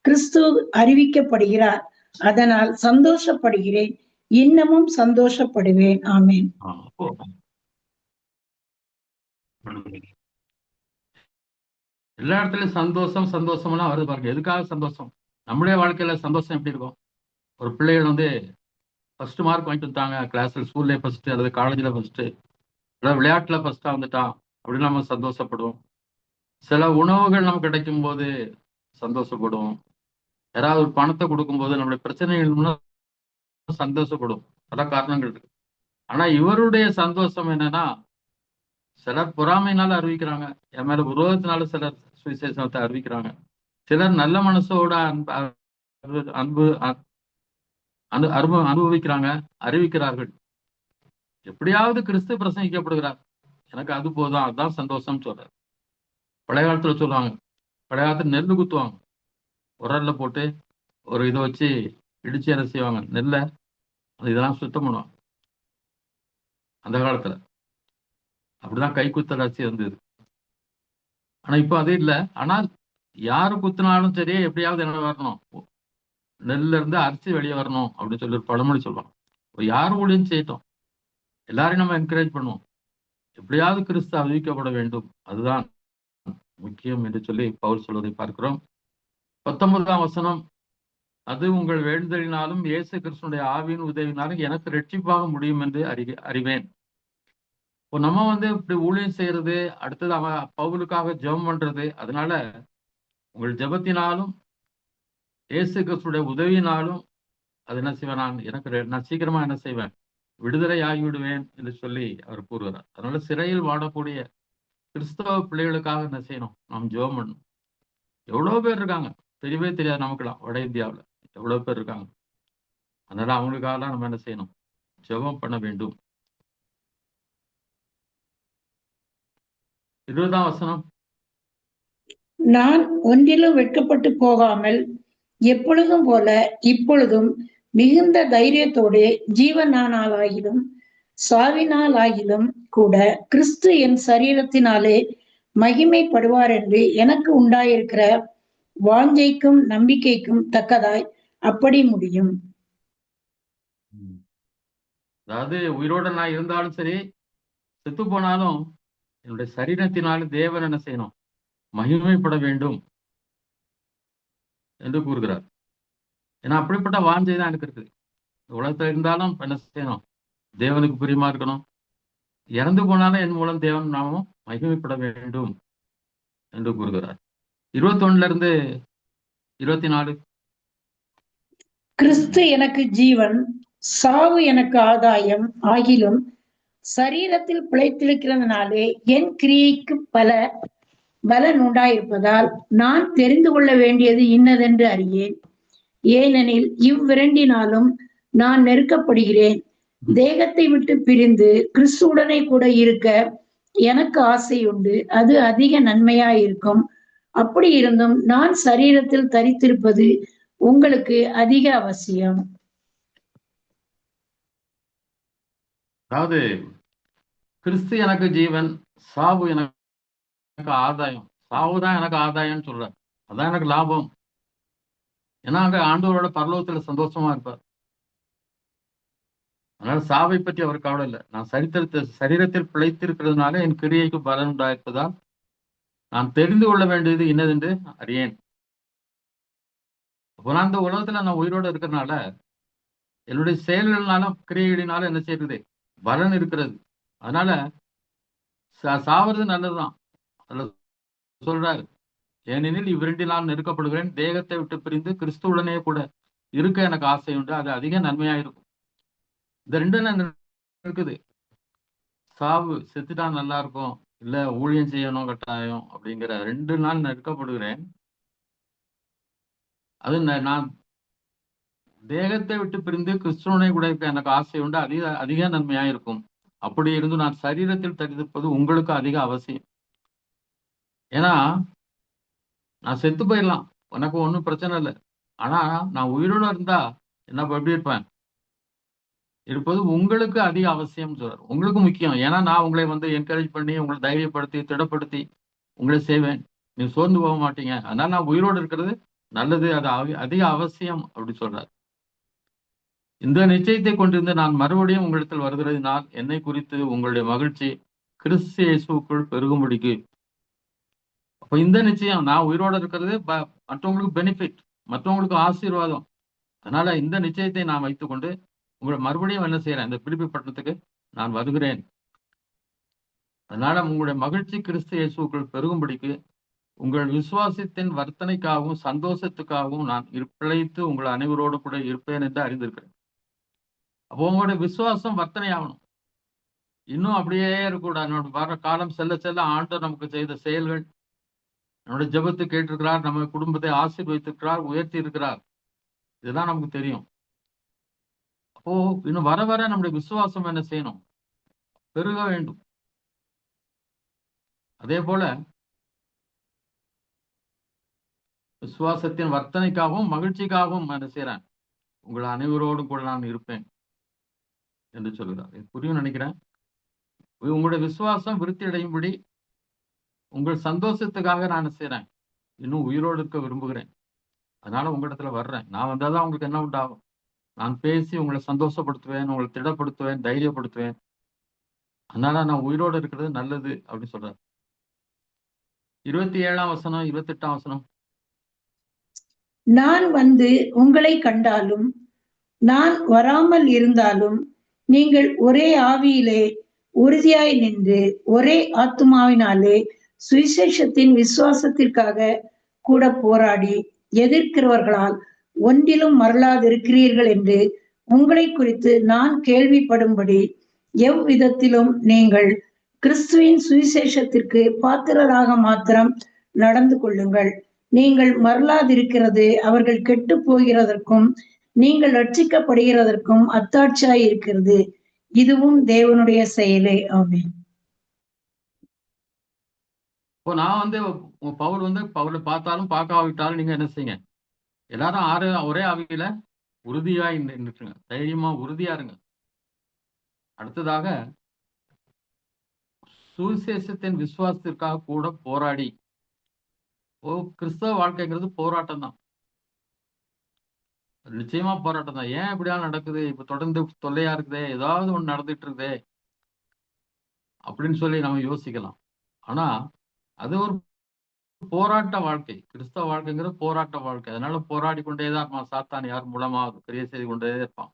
கிறிஸ்து அறிவிக்கப்படுகிறார். அதனால் சந்தோஷப்படுகிறேன், இன்னமும் சந்தோஷப்படுவேன். ஆமென். எல்லா இடத்துலயும் சந்தோஷம் சந்தோஷம்லாம் வருது பாருங்க. எதுக்காக சந்தோஷம்? நம்முடைய வாழ்க்கையில சந்தோஷம் எப்படி இருக்கும்? ஒரு பிள்ளைகள் வந்து ஃபர்ஸ்ட் மார்க் வாங்கிட்டு வந்துட்டாங்க, கிளாஸ்ல ஸ்கூல்ல ஃபர்ஸ்ட் அல்லது காலேஜ்ல ஃபர்ஸ்ட், அதாவது விளையாட்டுல ஃபர்ஸ்டா வந்துட்டான் அப்படின்னு நம்ம சந்தோஷப்படுவோம். சில உணவுகள் நமக்கு கிடைக்கும் போது சந்தோஷப்படுவோம். யாராவது ஒரு பணத்தை கொடுக்கும்போது நம்மளுடைய பிரச்சனைகள் சந்தோஷப்படும். பல காரணங்கள் இருக்கு. ஆனா இவருடைய சந்தோஷம் என்னன்னா, சிலர் பொறாமையினால அறிவிக்கிறாங்க, என் மேல விரோதத்தினால சிலர் சுவிசேஷத்தை அறிவிக்கிறாங்க, சிலர் நல்ல மனசோட அன்பு அனுபவிக்கிறாங்க, அறிவிக்கிறார்கள். எப்படியாவது கிறிஸ்து பிரசங்கிக்கப்படுகிறார், எனக்கு அது போதும், அதுதான் சந்தோஷம் சொல்றாரு. பழைய காலத்துல சொல்லுவாங்க, பழைய காலத்துல நெல் குத்துவாங்க, உரல்ல போட்டு ஒரு இதை வச்சு இடிச்சு என்ன செய்வாங்க, நெல்லை இதெல்லாம் சுத்தம் பண்ணுவாங்க. அந்த காலத்துல அப்படிதான் கை குத்தல் அரிசி வந்தது. ஆனா இப்போ அது இல்லை. ஆனால் யாரு குத்தினாலும் சரி, எப்படியாவது என்ன வரணும், நெல்ல இருந்து அரிசி வெளியே வரணும் அப்படின்னு சொல்லி ஒரு பழமொழி சொல்லுவாங்க. யாரு ஊழியம் செய்யட்டும், எல்லாரையும் நம்ம என்கரேஜ் பண்ணுவோம், எப்படியாவது கிறிஸ்து அறிவிக்கப்பட வேண்டும், அதுதான் முக்கியம் என்று சொல்லி பவுல் சொல்வதை பார்க்கிறோம். 19ஆம் வசனம், அது உங்கள் வேண்டுதலினாலும் இயேசு கிறிஸ்துடைய ஆவியின் உதவினாலும் எனக்கு ரட்சிப்பாக முடியும் என்று அறிவேன். இப்போ நம்ம வந்து இப்படி ஊழியம் செய்யறது, அடுத்தது அவன் பவுலுக்காக ஜெபம் பண்றது, அதனால உங்கள் ஜெபத்தினாலும் இயேசு கிறிஸ்துடைய உதவியினாலும் அது என்ன செய்வேன், நான் சீக்கிரமா என்ன செய்வேன், விடுதலை ஆகிவிடுவேன் என்று சொல்லி அவர் கூறுகிறார். அதனால சிறையில் வாடக்கூடிய கிறிஸ்தவ பிள்ளைகளுக்காக என்ன செய்யணும், நாம் ஜெபம் பண்ணணும். எவ்வளவு பேர் இருக்காங்க, தெரியவே தெரியாது நமக்குலாம், வட இந்தியாவில் எவ்வளவு பேர் இருக்காங்க. அதனால அவங்களுக்காக நம்ம என்ன செய்யணும், ஜெபம் பண்ண வேண்டும். 20ஆம் வசனம், நான் ஒன்றிலும் வெட்கப்பட்டு போகாமல் எப்பொழுதும் போல இப்பொழுதும் மிகுந்த தைரியத்தோடு ஜீவனானாலாகிலும் சாவினாலாகிலும் கூட கிறிஸ்து என் சரீரத்தினாலே மகிமைப்படுவார் என்று எனக்கு உண்டாயிருக்கிற வாஞ்சைக்கும் நம்பிக்கைக்கும் தக்கதாய் அப்படி முடியும். அதாவது உயிரோட நான் இருந்தாலும் சரி, செத்து போனாலும் என்னுடைய சரீரத்தினாலும் தேவன் என்ன செய்யணும், மகிமைப்பட வேண்டும் என்று கூறுகிறார். ஏன்னா அப்படிப்பட்ட வாஞ்சை தான் எனக்கு இருக்குது. உலகத்துல இருந்தாலும் என்ன செய்யணும், தேவனுக்கு பிரியமா இருக்கணும். இறந்து போனாலும் என் மூலம் தேவன் நாமும் மகிமைப்பட வேண்டும் என்று கூறுகிறார். 21 24, கிறிஸ்து எனக்கு ஜீவன், சாவு எனக்கு ஆதாயம் ஆகிலும் சரீரத்தில் பிழைத்திருக்கிறதுனாலே என் கிரியைக்கு பலன் உண்டாயிருப்பதால் நான் தெரிந்து கொள்ள வேண்டியது இன்னதென்று அறியேன். ஏனெனில் இவ்விரண்டினாலும் நான் நெருக்கப்படுகிறேன். தேகத்தை விட்டு பிரிந்து கிறிஸ்துவுடனே கூட இருக்க எனக்கு ஆசை உண்டு, அது அதிக நன்மையாயிருக்கும். அப்படி இருந்தும் நான் சரீரத்தில் தரித்திருப்பது உங்களுக்கு அதிக அவசியம். அதாவது கிறிஸ்து எனக்கு ஜீவன், சாவு எனக்கு ஆதாயம். சாவு தான் எனக்கு ஆதாயம்னு சொல்ற, அதான் எனக்கு லாபம். ஏன்னா அங்க ஆண்டவரோட பரலோகத்துல சந்தோஷமா இருப்பார். அதனால சாவை பற்றி அவர் கவலை இல்லை. நான் சரீரத்தில் பிழைத்திருக்கிறதுனால என் கிரியைக்கு பலன் உண்டாயிருப்பதால் நான் தெரிந்து கொள்ள வேண்டியது இன்னதென்று அறியேன். அப்போ நான் இந்த உலகத்துல நான் உயிரோடு இருக்கிறதுனால என்னுடைய செயல்கள்னாலும் கிரியைகளினாலும் என்ன செய்யறது, பலன் இருக்கிறது. அதனால சாவது நல்லதுதான். அதுல சொல்றாரு, ஏனெனில் இவ்விரண்டினால் நெருக்கப்படுகிறேன், தேகத்தை விட்டு பிரிந்து கிறிஸ்துவுடனே கூட இருக்க எனக்கு ஆசை உண்டு, அது அதிக நன்மையாயிருக்கும். இந்த ரெண்டு என்ன இருக்குது, சாவு செத்துட்டா நல்லா இருக்கும், இல்ல ஊழியம் செய்யணும் கட்டாயம் அப்படிங்கிற 2 நாள் நெருக்கப்படுகிறேன். அது நான் தேகத்தை விட்டு பிரிந்து கிறிஸ்துவனை கூட இருக்க எனக்கு ஆசை உண்டு, அதிக நன்மையாயிருக்கும். அப்படி இருந்து நான் சரீரத்தில் தரித்திருப்பது உங்களுக்கு அதிக அவசியம். ஏன்னா நான் செத்து போயிடலாம், உனக்கு ஒன்றும் பிரச்சனை இல்லை. ஆனா நான் உயிரோட இருந்தா என்ன எப்படி இருப்பேன்? இருப்பது உங்களுக்கு அதிக அவசியம் சொல்றார். உங்களுக்கு முக்கியம். ஏன்னா நான் உங்களை வந்து என்கரேஜ் பண்ணி, உங்களை தைரியப்படுத்தி, திடப்படுத்தி உங்களை செய்வேன். நீங்க சோர்ந்து போக மாட்டீங்க. அதனால நான் உயிரோடு இருக்கிறது நல்லது. அது அதிக அவசியம் அப்படி சொல்றார். இந்த நிச்சயத்தை கொண்டிருந்து நான் மறுபடியும் உங்களிடத்தில் வருகிறதினால் என்னை குறித்து உங்களுடைய மகிழ்ச்சி கிறிஸ்து இயேசுவுக்குள் பெருகும்படிக்கு. அப்ப இந்த நிச்சயம் நான் உயிரோட இருக்கிறது மற்றவங்களுக்கு பெனிஃபிட், மற்றவங்களுக்கு ஆசீர்வாதம். அதனால இந்த நிச்சயத்தை நான் வைத்துக்கொண்டு உங்களை மறுபடியும் என்ன செய்யறேன்? இந்த பிலிப்பி பட்டணத்துக்கு நான் வருகிறேன். அதனால உங்களுடைய மகிழ்ச்சி கிறிஸ்து இயேசுவுக்குள் பெருகும்படிக்கு உங்கள் விசுவாசத்தின் வர்த்தனைக்காகவும் சந்தோஷத்துக்காகவும் நான் பிழைத்து உங்கள் அனைவரோடு கூட இருப்பேன் என்று அறிந்திருக்கிறேன். அப்போ உங்களுடைய விசுவாசம் வர்த்தனை ஆகணும். இன்னும் அப்படியே இருக்கக்கூடாது. வர காலம் செல்ல செல்ல ஆண்டவர் நமக்கு செய்த செயல்கள், நம்முடைய ஜெபத்தை கேட்டிருக்கிறார், நம்ம குடும்பத்தை ஆசீர்வதித்திருக்கிறார், உயர்த்தி இருக்கிறார். இதுதான் நமக்கு தெரியும். அப்போ இன்னும் வர வர நம்முடைய விசுவாசம் என்ன செய்யணும்? பெருக வேண்டும். அதே போல விசுவாசத்தின் வர்த்தனைக்காகவும் மகிழ்ச்சிக்காகவும் என்ன செய்யறேன்? உங்கள் அனைவரோடும் கூட நான் இருப்பேன் என்று சொல்கிறார். இது புரியும் நினைக்கிறேன். உங்களுடைய விசுவாசம் விருத்தி அடையும்படி உங்கள் சந்தோஷத்துக்காக நான் என்ன செய்யறேன்? இன்னும் உயிரோடு இருக்க விரும்புகிறேன். அதனால உங்களிடத்துல வர்றேன். நான் வந்தாதான் உங்களுக்கு என்ன உண்டாகும்? நான் பேசி உங்களை சந்தோஷப்படுத்துவேன், உங்களை திடப்படுத்துவேன், தைரியப்படுத்துவேன். அதனால நான் உயிரோடு இருக்கிறது நல்லது அப்படின்னு சொல்றாரு. 27ஆம் வசனம், 28ஆம் வசனம். நான் வந்து உங்களை கண்டாலும் நான் வராமல் இருந்தாலும் நீங்கள் ஒரே ஆவியிலே உறுதியாய் நின்று ஒரே ஆத்துமாவினாலே சுவிசேஷத்தின் விசுவாசத்திற்காக கூட போராடி எதிர்க்கிறவர்களால் ஒன்றிலும் மறலாதிருக்கிறீர்கள் என்று உங்களை குறித்து நான் கேள்விப்படும்படி எவ்விதத்திலும் நீங்கள் கிறிஸ்துவின் சுவிசேஷத்திற்கு பாத்திரராக மாத்திரம் நடந்து கொள்ளுங்கள். நீங்கள் மறலாதிருக்கிறது அவர்கள் கெட்டு போகிறதற்கும் நீங்கள் ரட்சிக்கப்படுகிறதற்கும் அத்தாட்சியாய் இருக்கிறது. இதுவும் தேவனுடைய செயலே. ஆமென். இப்போ நான் வந்து பவுல் வந்து பவுலை பார்த்தாலும் பார்க்காவிட்டாலும் நீங்க என்ன செய்யுங்க? எல்லாரும் ஒரே ஆவியில உறுதியாய் நின்றுங்க. தைரியமா உறுதியா இருங்க. அடுத்ததாக சுவிசேஷத்தின் விசுவாசத்திற்காக கூட போராடி. கிறிஸ்தவ வாழ்க்கைங்கிறது போராட்டம் தான். நிச்சயமா போராட்டம் தான். ஏன் இப்படியாலும் நடக்குது? இப்ப தொடர்ந்து தொல்லையா இருக்குதே, ஏதாவது ஒண்ணு நடந்துட்டு இருக்குதே அப்படின்னு சொல்லி நம்ம யோசிக்கலாம். ஆனா அது ஒரு போராட்ட வாழ்க்கை. கிறிஸ்தவ வாழ்க்கைங்கிறது போராட்ட வாழ்க்கை. அதனால போராடி கொண்டேதான் இருப்பான் சாத்தான். யார் மூலமா கிரியை செய்து கொண்டே இருப்பான்.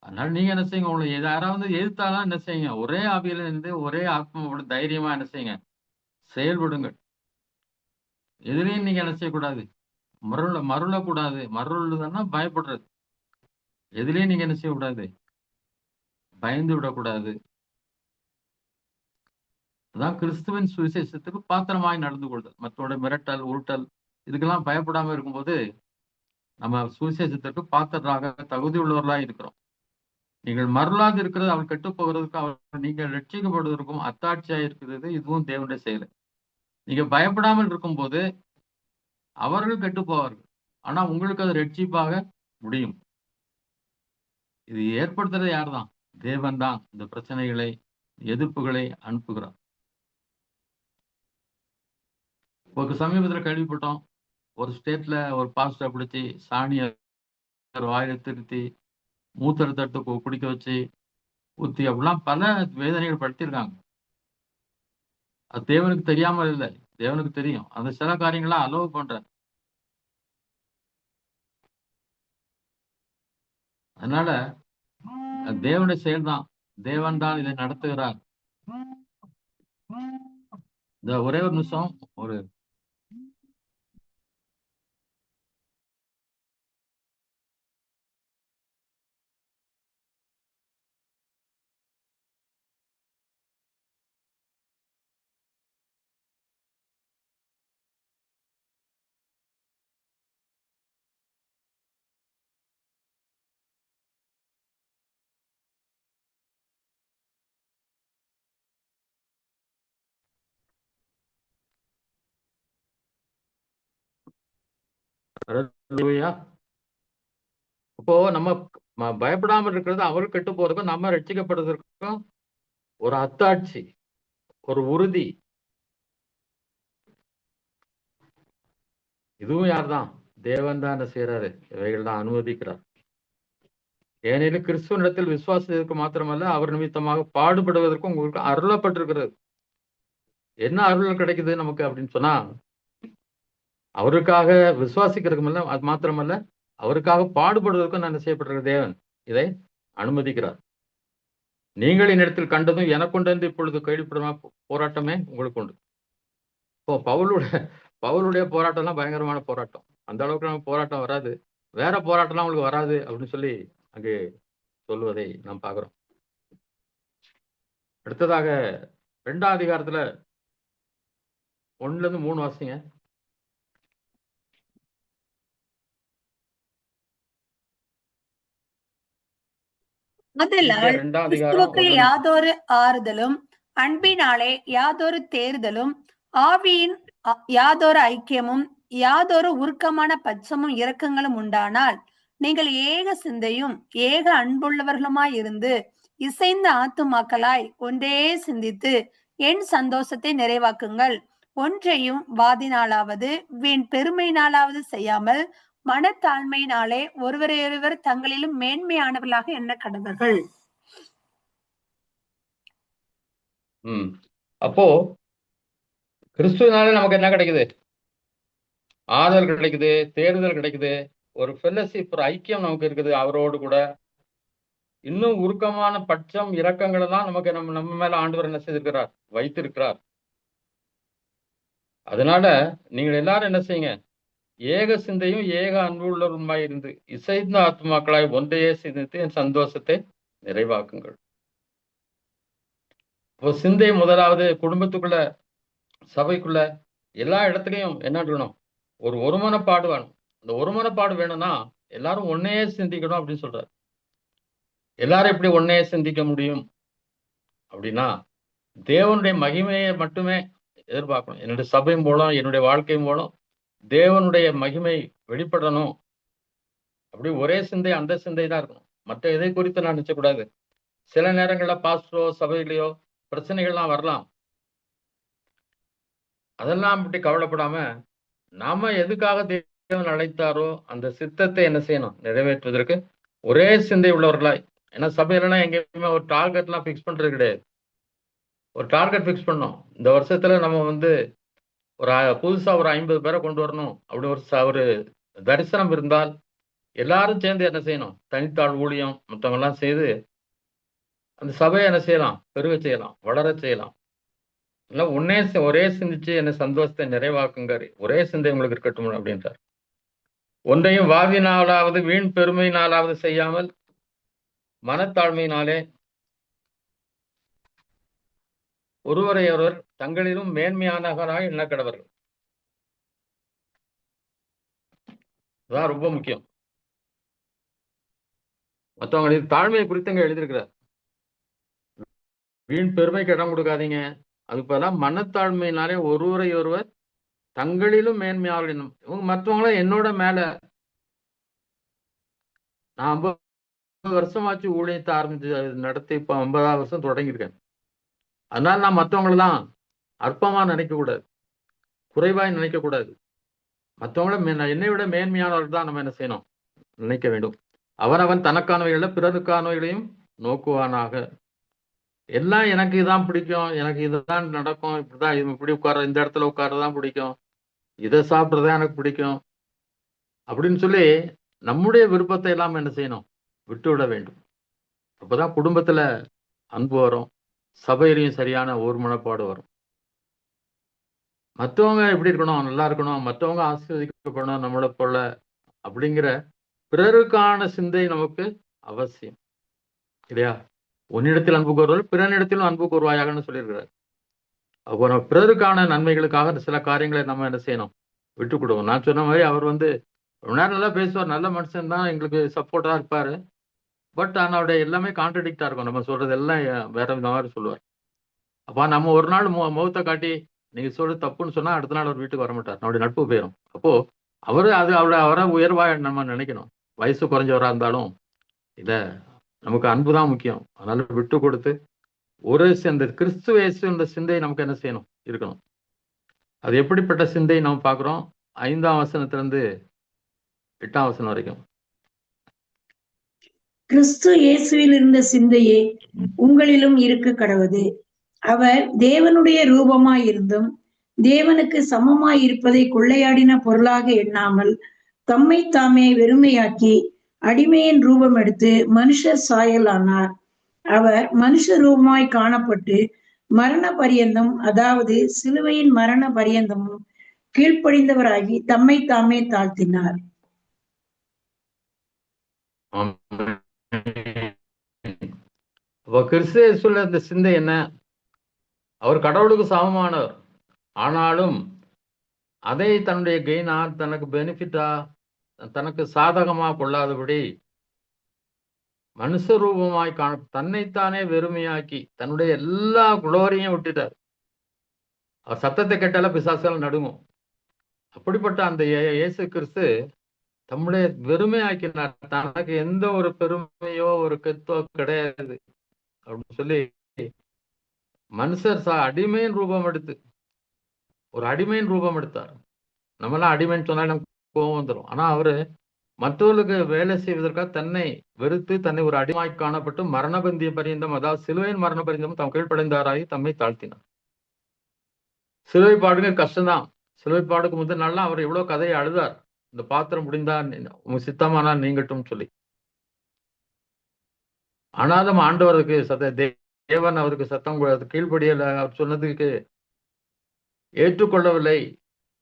அதனால நீங்க என்ன செய்யுங்க? உங்களை யாராவது எதிர்த்தாலும் என்ன செய்யுங்க? ஒரே ஆவியில இருந்து ஒரே ஆத்மாவோட தைரியமா என்ன செய்யுங்க? செயல்படுங்கள். எதிரையும் நீங்க என்ன செய்யக்கூடாது? மருளக்கூடாது. மருளுதுன்னா பயப்படுறது. எதுலயும் நீங்க என்ன செய்யக்கூடாது? பயந்து விடக்கூடாது. அதான் கிறிஸ்துவின் சுவிசேஷத்துக்கு பாத்திரமாய் நடந்து கொள்ளுதல். மற்றவருடைய மிரட்டல், உருட்டல் இதுக்கெல்லாம் பயப்படாம இருக்கும்போது நம்ம சுவிசேஷத்திற்கு பாத்திரராக தகுதி உள்ளவர்களாக இருக்கிறோம். நீங்கள் மருளாது இருக்கிறது அவள் கெட்டு போகிறதுக்கு அவர் நீங்கள் ரட்சிக்கப்படுவதற்கும் அத்தாட்சியா இருக்கிறது. இதுவும் தேவனுடைய செயல். நீங்க பயப்படாமல் இருக்கும்போது அவர்கள் கெட்டு போவார்கள். ஆனா உங்களுக்கு அது ரட்சிப்பாக முடியும். இது ஏற்படுத்துறது யார்தான்? தேவன் தான் இந்த பிரச்சனைகளை, எதிர்ப்புகளை அனுப்புகிறார். ஒரு சமீபத்துல கேள்விப்பட்டோம். ஒரு ஸ்டேட்ல ஒரு பாஸ்டரை பிடிச்சி சாணியை வாயில திருத்தி மூத்தரை தட்டு குடிக்க வச்சு ஊத்தி அப்படிலாம் பல வேதனைகள் படுத்திருக்காங்க. அது தேவனுக்கு தெரியாமல் இல்லை. தேவனுக்கு தெரியும். அந்த சில காரியங்களா அலோவ் பண்ற. அதனால அது தேவனுடைய செயல்தான். தேவன் தான் இதை நடத்துகிறார். இந்த ஒரே ஒரு நிமிஷம். ஒரு ஹல்லேலூயா. அப்போ நம்ம பயப்படாமல் இருக்கிறது அவர் கெட்டு போறதுக்கும் நம்ம ரட்சிக்கப்படுறதுக்கும் ஒரு அத்தாட்சி, ஒரு உறுதி. இதுவும் யார்தான்? தேவன் தான் என்ன செய்யறாரு? இவைகள் தான் அனுமதிக்கிறார். ஏனெனில் கிறிஸ்துவனிடத்தில் விசுவாசத்திற்கு மாத்திரமல்ல, அவர் நிமித்தமாக பாடுபடுவதற்கும் உங்களுக்கு அருளப்பட்டிருக்கிறது. என்ன அருள் கிடைக்குது நமக்கு அப்படின்னு சொன்னா, அவருக்காக விசுவாசிக்கிறதுக்கு அது மாத்திரமல்ல, அவருக்காக பாடுபடுவதற்கும் என்ன செய்யப்பட்டிருக்கிற தேவன் இதை அனுமதிக்கிறார். நீங்கள் என்னிடத்தில் கண்டதும் எனக்குண்டு இப்பொழுது கேள்விப்படும் போராட்டமே உங்களுக்கு உண்டு. இப்போ பவுலுடைய போராட்டம்லாம் பயங்கரமான போராட்டம். அந்த அளவுக்கு நமக்கு போராட்டம் வராது, வேற போராட்டம்லாம் உங்களுக்கு வராது அப்படின்னு சொல்லி அங்கே சொல்லுவதை நாம் பார்க்கிறோம். அடுத்ததாக 2ஆம் அதிகாரத்துல 1-3 வாசிங்க. ஆதலால் 2ஆம் அதிகாரம் கிறிஸ்துவுக்குள் 1-3. யாதொரு ஆறுதலும் அன்பினாலே யாதொரு தேறுதலும் ஆவியின் யாதொரு ஐக்கியமும் யாதொரு உருக்கமான பட்சமும் இரக்கங்களும் உண்டானால் நீங்கள் ஏக சிந்தையும் ஏக அன்புள்ளவர்களுமாய் இருந்து இசைந்த ஆத்துமாக்களாய் ஒன்றே சிந்தித்து என் சந்தோஷத்தை நிறைவாக்குங்கள். ஒன்றையும் வாதினாலாவது வீண் பெருமையினாலாவது செய்யாமல் மனத்தாழ்மையினாலே ஒருவரையொருவர் தங்களிலும் மேன்மையானவர்களாக எண்ண கடவர்கள். அப்போ கிறிஸ்துவனால நமக்கு என்ன கிடைக்குது? ஆதல் கிடைக்குது, தேர்தல் கிடைக்குது, ஒரு ஃபெல்லோஷிப், ஒரு ஐக்கியம் நமக்கு இருக்குது அவரோடு கூட. இன்னும் உருக்கமான பட்சம் இரக்கங்களை தான் நமக்கு நம்ம மேல ஆண்டவர் என்ன செய்திருக்கிறார்? வைத்திருக்கிறார். அதனால நீங்கள் எல்லாரும் என்ன செய்யுங்க? ஏக சிந்தையும் ஏக அன்பு உள்ளவருமாய் இருந்து இசைந்த ஆத்மாக்களாய் ஒன்றையே சிந்தித்து என் சந்தோஷத்தை நிறைவாக்குங்கள். இப்போ சிந்தை முதலாவது குடும்பத்துக்குள்ள, சபைக்குள்ள, எல்லா இடத்துலையும் என்ன இருக்கணும்? ஒரு ஒருமனப்பாடு வேணும். இந்த ஒருமனப்பாடு வேணும்னா எல்லாரும் ஒன்னையே சிந்திக்கணும் அப்படின்னு சொல்றாரு. எல்லாரும் எப்படி ஒன்னையே சிந்திக்க முடியும் அப்படின்னா, தேவனுடைய மகிமையை மட்டுமே எதிர்பார்க்கணும். என்னுடைய சபையும் மூலம், என்னுடைய வாழ்க்கையும் மூலம் தேவனுடைய மகிமை வெளிப்படணும். அப்படி ஒரே சிந்தை, அந்த சிந்தை தான் இருக்கணும். மற்ற எதை குறித்து நான் நினைச்சக்கூடாது. சில நேரங்கள்ல பாஸ்டரோ சபையிலையோ பிரச்சனைகள்லாம் வரலாம். அதெல்லாம் அப்படி கவலைப்படாம, நாம எதுக்காக தேவன் அழைத்தாரோ அந்த சித்தத்தை என்ன செய்யணும்? நிறைவேற்றுவதற்கு ஒரே சிந்தை உள்ளவர்களாய். ஏன்னா சபையிலனா எங்கேயுமே ஒரு டார்கெட்லாம் பிக்ஸ் பண்றது கிடையாது. ஒரு டார்கெட் பிக்ஸ் பண்ணோம், இந்த வருஷத்துல நம்ம புதுசா ஒரு 50 பேரை கொண்டு வரணும் அப்படி ஒரு தரிசனம் இருந்தால் எல்லாரும் சேர்ந்து என்ன செய்யணும்? தனித்தாள் ஊழியம் மற்றவங்க எல்லாம் செய்து அந்த சபையை என்ன செய்யலாம்? பெருக செய்யலாம், வளர செய்யலாம். இல்லை ஒரே சிந்திச்சு என்ன சந்தோஷத்தை நிறைவாக்குங்க, ஒரே சிந்தை உங்களுக்கு இருக்கட்டும் அப்படின்றார். ஒன்றையும் வாதினாலாவது வீண் பெருமையினாலாவது செய்யாமல் மனத்தாழ்மையினாலே ஒருவரையொருவர் தங்களிலும் மேன்மையானவராக எண்ண கடவர்கள். அதான் ரொம்ப முக்கியம். மற்றவங்களின் தாழ்மையை குறித்து அங்க எழுதியிருக்கிறார். வீண் பெருமைக்கு இடம் கொடுக்காதீங்க. அதுக்கு பதிலாக மனத்தாழ்மையினாலே ஒருவரை ஒருவர் தங்களிலும் மேன்மையாக இவங்க மற்றவங்களும் என்னோட மேல. நான் 50 வருஷமாச்சு ஊழியத்தை ஆரம்பிச்சு நடத்தி இப்ப 50ஆவது வருஷம் தொடங்கியிருக்கேன். அதனால நான் மற்றவங்களெல்லாம் அற்பமா நினைக்க கூடாது, குறைவாய் நினைக்க கூடாது. மற்றவங்கள என்னை விட மேன்மையானவர்கள் தான் நம்ம என்ன செய்யணும்? நினைக்க வேண்டும். அவனவன் தனக்கானவைகள பிறருக்கானவைகளையும் நோக்குவானாக. எல்லாம் எனக்கு இதான் பிடிக்கும், எனக்கு இதுதான் நடக்கும், இப்படிதான் இப்படி உட்கார, இந்த இடத்துல உட்காரதான் பிடிக்கும், இதை சாப்பிட்றதான் எனக்கு பிடிக்கும் அப்படின்னு சொல்லி நம்முடைய விருப்பத்தை எல்லாம் என்ன செய்யணும்? விட்டு விட வேண்டும். அப்பதான் குடும்பத்துல அன்பு வரும், சபையிலையும் சரியான ஒருமனப்பாடு வரும். மற்றவங்க எப்படி இருக்கணும்? நல்லா இருக்கணும், மற்றவங்க ஆசீர்வதிக்கப்படணும் நம்மளை போல அப்படிங்கிற பிறருக்கான சிந்தை நமக்கு அவசியம் இல்லையா? உன்னிடத்தில் அன்பு கூறுவர்கள் பிறனிடத்திலும் அன்பு கூறுவாயாகன்னு சொல்லியிருக்கிறார். அப்போ நம்ம பிறருக்கான நன்மைகளுக்காக சில காரியங்களை நம்ம என்ன செய்யணும்? விட்டு கொடுவோம். நான் சொன்ன மாதிரி அவர் ரொம்ப நேரம் நல்லா பேசுவார், நல்ல மனுஷன் தான், எங்களுக்கு சப்போர்ட்டா இருப்பாரு. பட் அவருடைய எல்லாமே கான்ட்ரடிக்டா இருக்கும். நம்ம சொல்றது எல்லாம் வேற மாதிரி சொல்லுவார். அப்ப நம்ம ஒரு நாள் முகத்தை காட்டி நீங்க சொல்றது தப்புன்னு சொன்னா அடுத்த நாள் அவர் வீட்டுக்கு வர மாட்டார், நம்மளுடைய நட்பு போயிடும். அப்போ அவரை உயர்வா நம்ம நினைக்கணும். வயசு குறைஞ்சவரா இருந்தாலும் இத நமக்கு அன்புதான் முக்கியம். அதனால விட்டு கொடுத்து ஒரு அந்த கிறிஸ்துவ இயேசு என்ற சிந்தை நமக்கு என்ன செய்யணும், இருக்கணும். அது எப்படிப்பட்ட சிந்தை நம்ம பார்க்கிறோம் 5ஆம் வசனத்திலிருந்து 8ஆம் வசனம் வரைக்கும். கிறிஸ்து இயேசுவில் இருந்த சிந்தையே உங்களிலும் இருக்க கடவுது. அவர் தேவனுடைய ரூபமாயிருந்தும் தேவனுக்கு சமமாய் இருப்பதை கொள்ளையாடின பொருளாக எண்ணாமல் தம்மை தாமே வெறுமையாக்கி அடிமையின் ரூபம் எடுத்து மனுஷர் சாயலானார். அவர் மனுஷ ரூபமாய் காணப்பட்டு மரண பரியந்தம், அதாவது சிலுவையின் மரண பரியந்தமும் கீழ்ப்படிந்தவராகி தம்மை தாமே தாழ்த்தினார். கிறிஸ்து இயேசுல இந்த சிந்தை என்ன? அவர் கடவுளுக்கு சமமானவர். ஆனாலும் அதை தன்னுடைய கெயினா, தனக்கு பெனிஃபிட்டா, தனக்கு சாதகமா கொள்ளாதபடி மனுஷ ரூபமாய் தன்னைத்தானே வெறுமையாக்கி தன்னுடைய எல்லா குளோரியும் விட்டுட்டார். அவர் சத்தத்தை கேட்டால பிசாசுகள் நடுங்கும். அப்படிப்பட்ட அந்த இயேசு கிறிஸ்து தம்முடைய வெறுமையாக்கினார். தனக்கு எந்த ஒரு பெருமையோ ஒரு கெத்தோ கிடையாது அப்படின்னு சொல்லி மனுஷர் அடிமையின் ரூபம் எடுத்து ஒரு அடிமையின் ரூபம் எடுத்தார். நம்மளாம் அடிமைன்னு சொன்னா நமக்கு கோபம் வந்துடும். ஆனா அவரு மற்றவர்களுக்கு வேலை செய்வதற்காக தன்னை வெறுத்து தன்னை ஒரு அடிமாய் காணப்பட்டு மரணபந்திய பரியந்தம், அதாவது சிலுவையின் மரண பரியந்தம் தம் கீழ்ப்படைந்தாராகி தம்மை தாழ்த்தினார். சிலுவை பாடுங்க கஷ்டம்தான். சிலுவை பாடுக்கு முதல் நாள்லாம் அவர் எவ்வளவு கதையை அழுதார். இந்த பாத்திரம் முடிந்தா உங்க சித்தமானால் நீங்கட்டும் சொல்லி. ஆனாலும் ஆண்டவருக்கு தேவன் அவருக்கு சத்தம் கீழ்ப்படியல. அவர் சொன்னதுக்கு ஏற்றுக்கொள்ளவில்லை.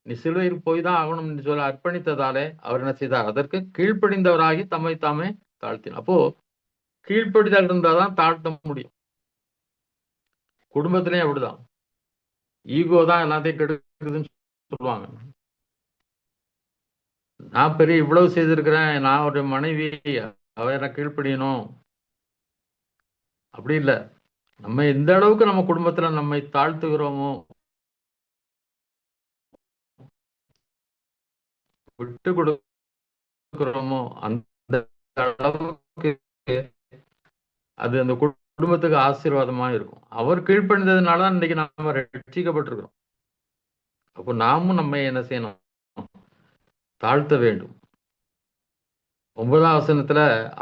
நீ சிலுவையில் போய் தான் ஆகணும் என்று சொல்ல அர்ப்பணித்ததாலே அவர் என்ன செய்தார்? அதற்கு கீழ்ப்படிந்தவராகி தம்மை தாமே தாழ்த்தினார். அப்போ கீழ்ப்படிதல் இருந்தாதான் தாழ்த்த முடியும். குடும்பத்திலேயும் அப்படிதான். ஈகோ தான் எல்லாத்தையும் கெடுக்குதுன்னு சொல்லுவாங்க. நான் பெரிய இவ்வளவு செய்திருக்கிறேன், நான் ஒரு மனைவி, அவரை கீழ்ப்படியணும், அப்படி இல்லை. நம்ம எந்த அளவுக்கு நம்ம குடும்பத்துல நம்மை தாழ்த்துகிறோமோ, விட்டு கொடுக்கிறோமோ, அந்த அளவுக்கு அது அந்த குடும்பத்துக்கு ஆசீர்வாதமா இருக்கும். அவர் கீழ்ப்படிந்ததுனாலதான் இன்னைக்கு நாம ரட்சிக்கப்பட்டிருக்கிறோம். அப்போ நாமும் நம்ம என்ன செய்யணும்? தாழ்த்த வேண்டும். 9ஆம் வசனத்துல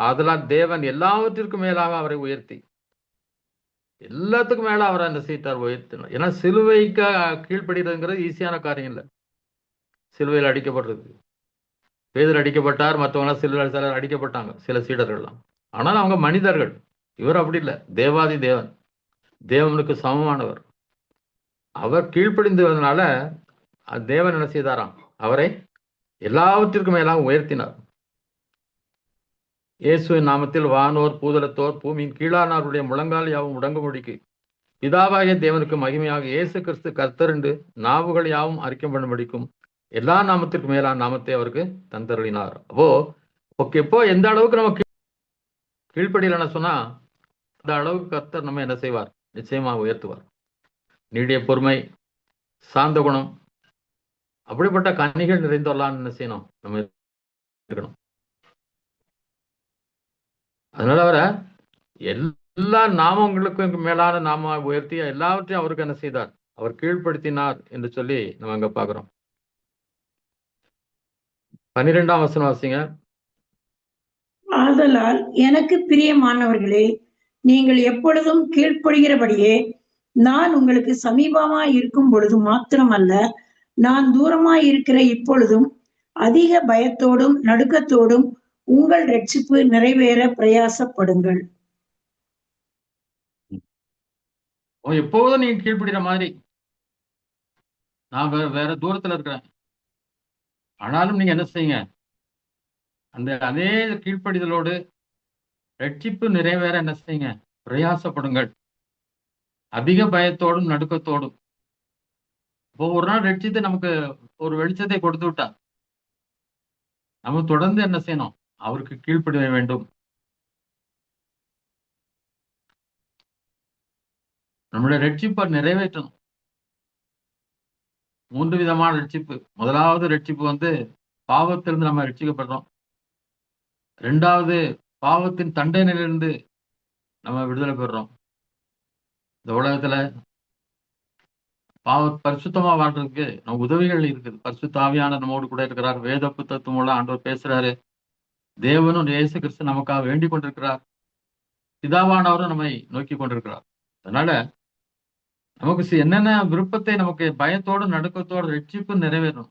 ஆதலால் தேவன் எல்லாவற்றிற்கும் மேலாக அவரை உயர்த்தி, எல்லாத்துக்கும் மேல அவரை அந்த சீட்டார் உயர்த்தினார். ஏன்னா சிலுவைக்கு கீழ்ப்படுகிறதுங்கிறது ஈஸியான காரியம் இல்லை. சிலுவையில் அடிக்கப்படுறது, பேதர் அடிக்கப்பட்டார், மற்றவங்க சிலர் அடிக்கப்பட்டாங்க, சில சீடர்கள்லாம். ஆனால் அவங்க மனிதர்கள். இவர் அப்படி இல்லை, தேவாதி தேவன், தேவனுக்கு சமமானவர். அவர் கீழ்ப்படிந்ததுனால தேவன் என்ன செய்தாராம்? அவரை எல்லாவற்றிற்கும் மேலாக உயர்த்தினார். இயேசுவின் நாமத்தில் வானோர் பூதலத்தோர் பூமியின் கீழானாருடைய முழங்கால் யாவும் முடங்கும்படிக்கு பிதாவாகிய தேவனுக்கு மகிமையாக இயேசு கிறிஸ்து கர்த்தர் என்று நாவுகள் யாவும் அறிக்கை பண்ணும்படிக்கும் எல்லா நாமத்திற்கும் மேலான நாமத்தை அவருக்கு தந்தருளினார். எப்போ எந்த அளவுக்கு நம்ம கீழ்ப்படியலன்னு சொன்னா அந்த அளவுக்கு கர்த்தர் நம்ம என்ன செய்வார்? நிச்சயமாக உயர்த்துவார். நீடிய பொறுமை, சாந்த குணம், அப்படிப்பட்ட கன்னிகள் நிறைந்தோலாம் என்ன செய்யணும்? நம்ம இருக்கணும். அதனால அவரை எல்லா நாமங்களுக்கும் மேலான நாம உயர்த்தி எல்லாவற்றையும் அவருக்கு என்ன செய்தார்? அவர் கீழ்ப்படுத்தினார் என்று சொல்லி நம்ம அங்க பாக்குறோம். 12ஆம் வசனம் வாசிங்க. ஆதலால் எனக்கு பிரியமானவர்களே, நீங்கள் எப்பொழுதும் கீழ்ப்படுகிறபடியே நான் உங்களுக்கு சமீபமாய் இருக்கும் பொழுது மாத்திரமல்ல, நான் தூரமாய் இருக்கிற இப்பொழுதும் அதிக பயத்தோடும் நடுக்கத்தோடும் உங்கள் ரட்சிப்பு நிறைவேற பிரயாசப்படுங்கள். எப்போதும் நீங்க கீழ்ப்படுகிற மாதிரி, நான் வேற தூரத்துல இருக்கிறேன், ஆனாலும் நீங்க என்ன செய்யுங்க? அந்த அதே கீழ்ப்படிதலோடு ரட்சிப்பு நிறைவேற என்ன செய்யுங்க? பிரயாசப்படுங்கள். அதிக பயத்தோடும் நடுக்கத்தோடும். ஒரு நாள் ரட்சித்து நமக்கு ஒரு வெளிச்சத்தை கொடுத்து விட்டார். நம்ம தொடர்ந்து என்ன செய்யணும்? அவருக்கு கீழ்ப்படிய வேண்டும். நம்முடைய ரட்சிப்பை நிறைவேற்றணும். 3 விதமான ரட்சிப்பு. முதலாவது ரட்சிப்பு பாவத்திலிருந்து நம்ம ரட்சிக்கப்படுறோம். 2வது பாவத்தின் தண்டனையிலிருந்து நம்ம விடுதலை பெறுறோம். இந்த உலகத்துல பரிசுத்தமா வாழ்றதுக்கு நம்ம உதவிகள் இருக்குது. பரிசுத்த ஆவியானவர் நம்மோடு கூட இருக்கிறார். வேத புத்தகத்து மூலம் ஆண்டவர் பேசுறாரு. தேவனும் இயேசு கிறிஸ்து நமக்காக வேண்டிக் கொண்டிருக்கிறார். பிதாவானவரும் நம்மை நோக்கி கொண்டிருக்கிறார். அதனால நமக்கு என்னென்ன விருப்பத்தை நமக்கு பயத்தோடு நடுக்கத்தோடு ரட்சிப்பு நிறைவேறணும்.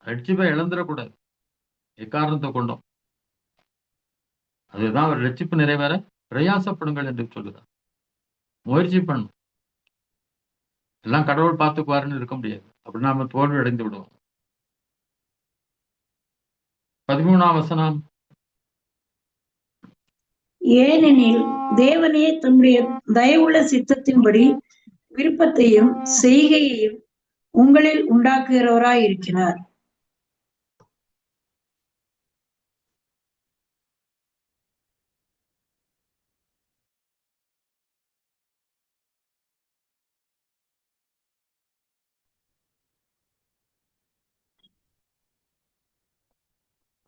ரட்சிப்பை இழந்துடக்கூடாது எக்காரணத்தை கொண்டோம். அதுதான் ஒரு ரட்சிப்பு நிறைவேற பிரயாசப்படுங்கள் என்று சொல்லுகிறார். முயற்சி பண்ணும். எல்லாம் கடவுள் பார்த்துக்குவாருன்னு இருக்க முடியாது. அப்படி நாம தோல்வி அடைந்து விடுவோம். 13ஆம் வசனம். ஏனெனில் தேவனே தம்முடைய தயவுள்ள சித்தத்தின்படி விருப்பத்தையும் செய்கையையும் உங்களில் உண்டாக்குகிறவராய் இருக்கிறார்.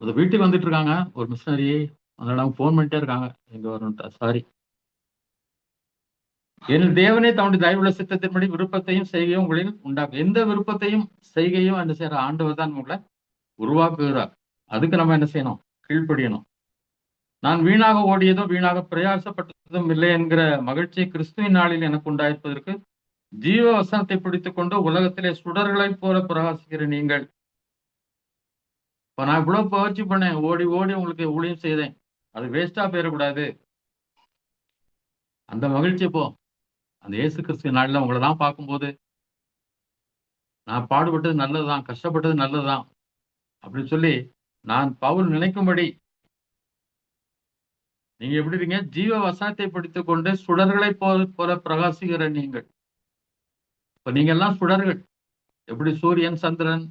ஒரு வீட்டுக்கு வந்துட்டு இருக்காங்க ஒரு மிஷனரி. அதனால அவங்க போன் பண்ணிட்டே இருக்காங்க, எங்க வரணும். சாரி. என் தேவனே தன்னுடைய தயவுள்ள சித்தத்தின்படி விருப்பத்தையும் செய்கையும் உங்களில் உண்டாக்கும். எந்த விருப்பத்தையும் செய்கையும் என்ன செய்யற ஆண்டவர் தான் உங்களை உருவாக்குகிறார். அதுக்கு நம்ம என்ன செய்யணும்? கீழ்ப்படியணும். நான் வீணாக ஓடியதும் வீணாக பிரயாசப்பட்டதும் இல்லை என்கிற மகிழ்ச்சி கிறிஸ்துவின் நாளில் எனக்கு உண்டாயிருப்பதற்கு ஜீவ வசனத்தை பிடித்துக் கொண்டு உலகத்திலே சுடர்களைப் போல பிரகாசிக்கிற நீங்கள். இப்ப நான் இவ்வளவு பயிற்சி பண்ணேன், ஓடி ஓடி உங்களுக்கு ஊழியம் செய்தேன், அது வேஸ்டா போயிடக்கூடாது. அந்த மகிழ்ச்சி போ அந்த இயேசு கிறிஸ்துவின் நாளில் உங்களை தான் பார்க்கும்போது நான் பாடுபட்டது நல்லதுதான், கஷ்டப்பட்டது நல்லதுதான் அப்படின்னு சொல்லி நான் பவுல் நினைக்கும்படி நீங்க எப்படி இருக்கீங்க? ஜீவ வசனத்தை பிடித்துக் கொண்டு சுடர்களை போல பிரகாசிக்கிற நீங்கள். இப்ப நீங்க எல்லாம் சுடர்கள். எப்படி சூரியன், சந்திரன்,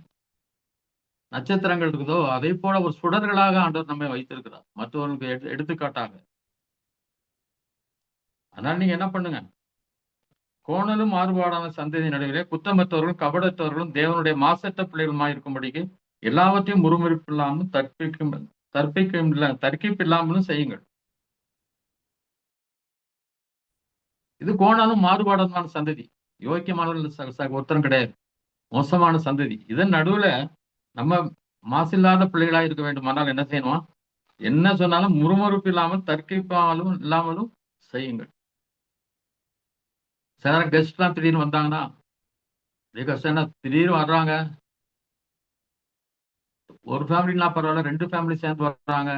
நட்சத்திரங்கள் இருக்குதோ அதே போல ஒரு சுடர்களாக ஆண்டவர் நம்மை வைத்திருக்கிறார், மற்றவர்களுக்கு எடுத்துக்காட்டாக. அதனால நீங்க என்ன பண்ணுங்க? கோணலும் மாறுபாடான சந்ததி நடுவிலே குத்தமற்றவர்களும் கபடத்தவர்களும் தேவனுடைய மாசற்ற பிள்ளைகளுமாய் இருக்கும்படிக்கு எல்லாவற்றையும் முறுமுறுப்பு இல்லாமலும் தர்க்கிப்பு இல்லாமலும் செய்யுங்கள். இது கோணலும் மாறுபாடான சந்ததி. யோக்கியமானவர்கள் ஒருத்தரும் கிடையாது, மோசமான சந்ததி. இதன் நடுவுல நம்ம மாசில்லாத பிள்ளைகளா இருக்க வேண்டுமானால் என்ன செய்யணும்? என்ன சொன்னாலும் முறுமுறுப்பு இல்லாமல் தர்க்கிப்பாலும் இல்லாமலும் செய்யுங்கள். சில கெஸ்ட் எல்லாம் திடீர்னு வந்தாங்கன்னா கஷ்டம். திடீர்னு வர்றாங்க, ஒரு ஃபேமிலினா பரவாயில்ல, 2 ஃபேமிலி சேர்ந்து வர்றாங்க.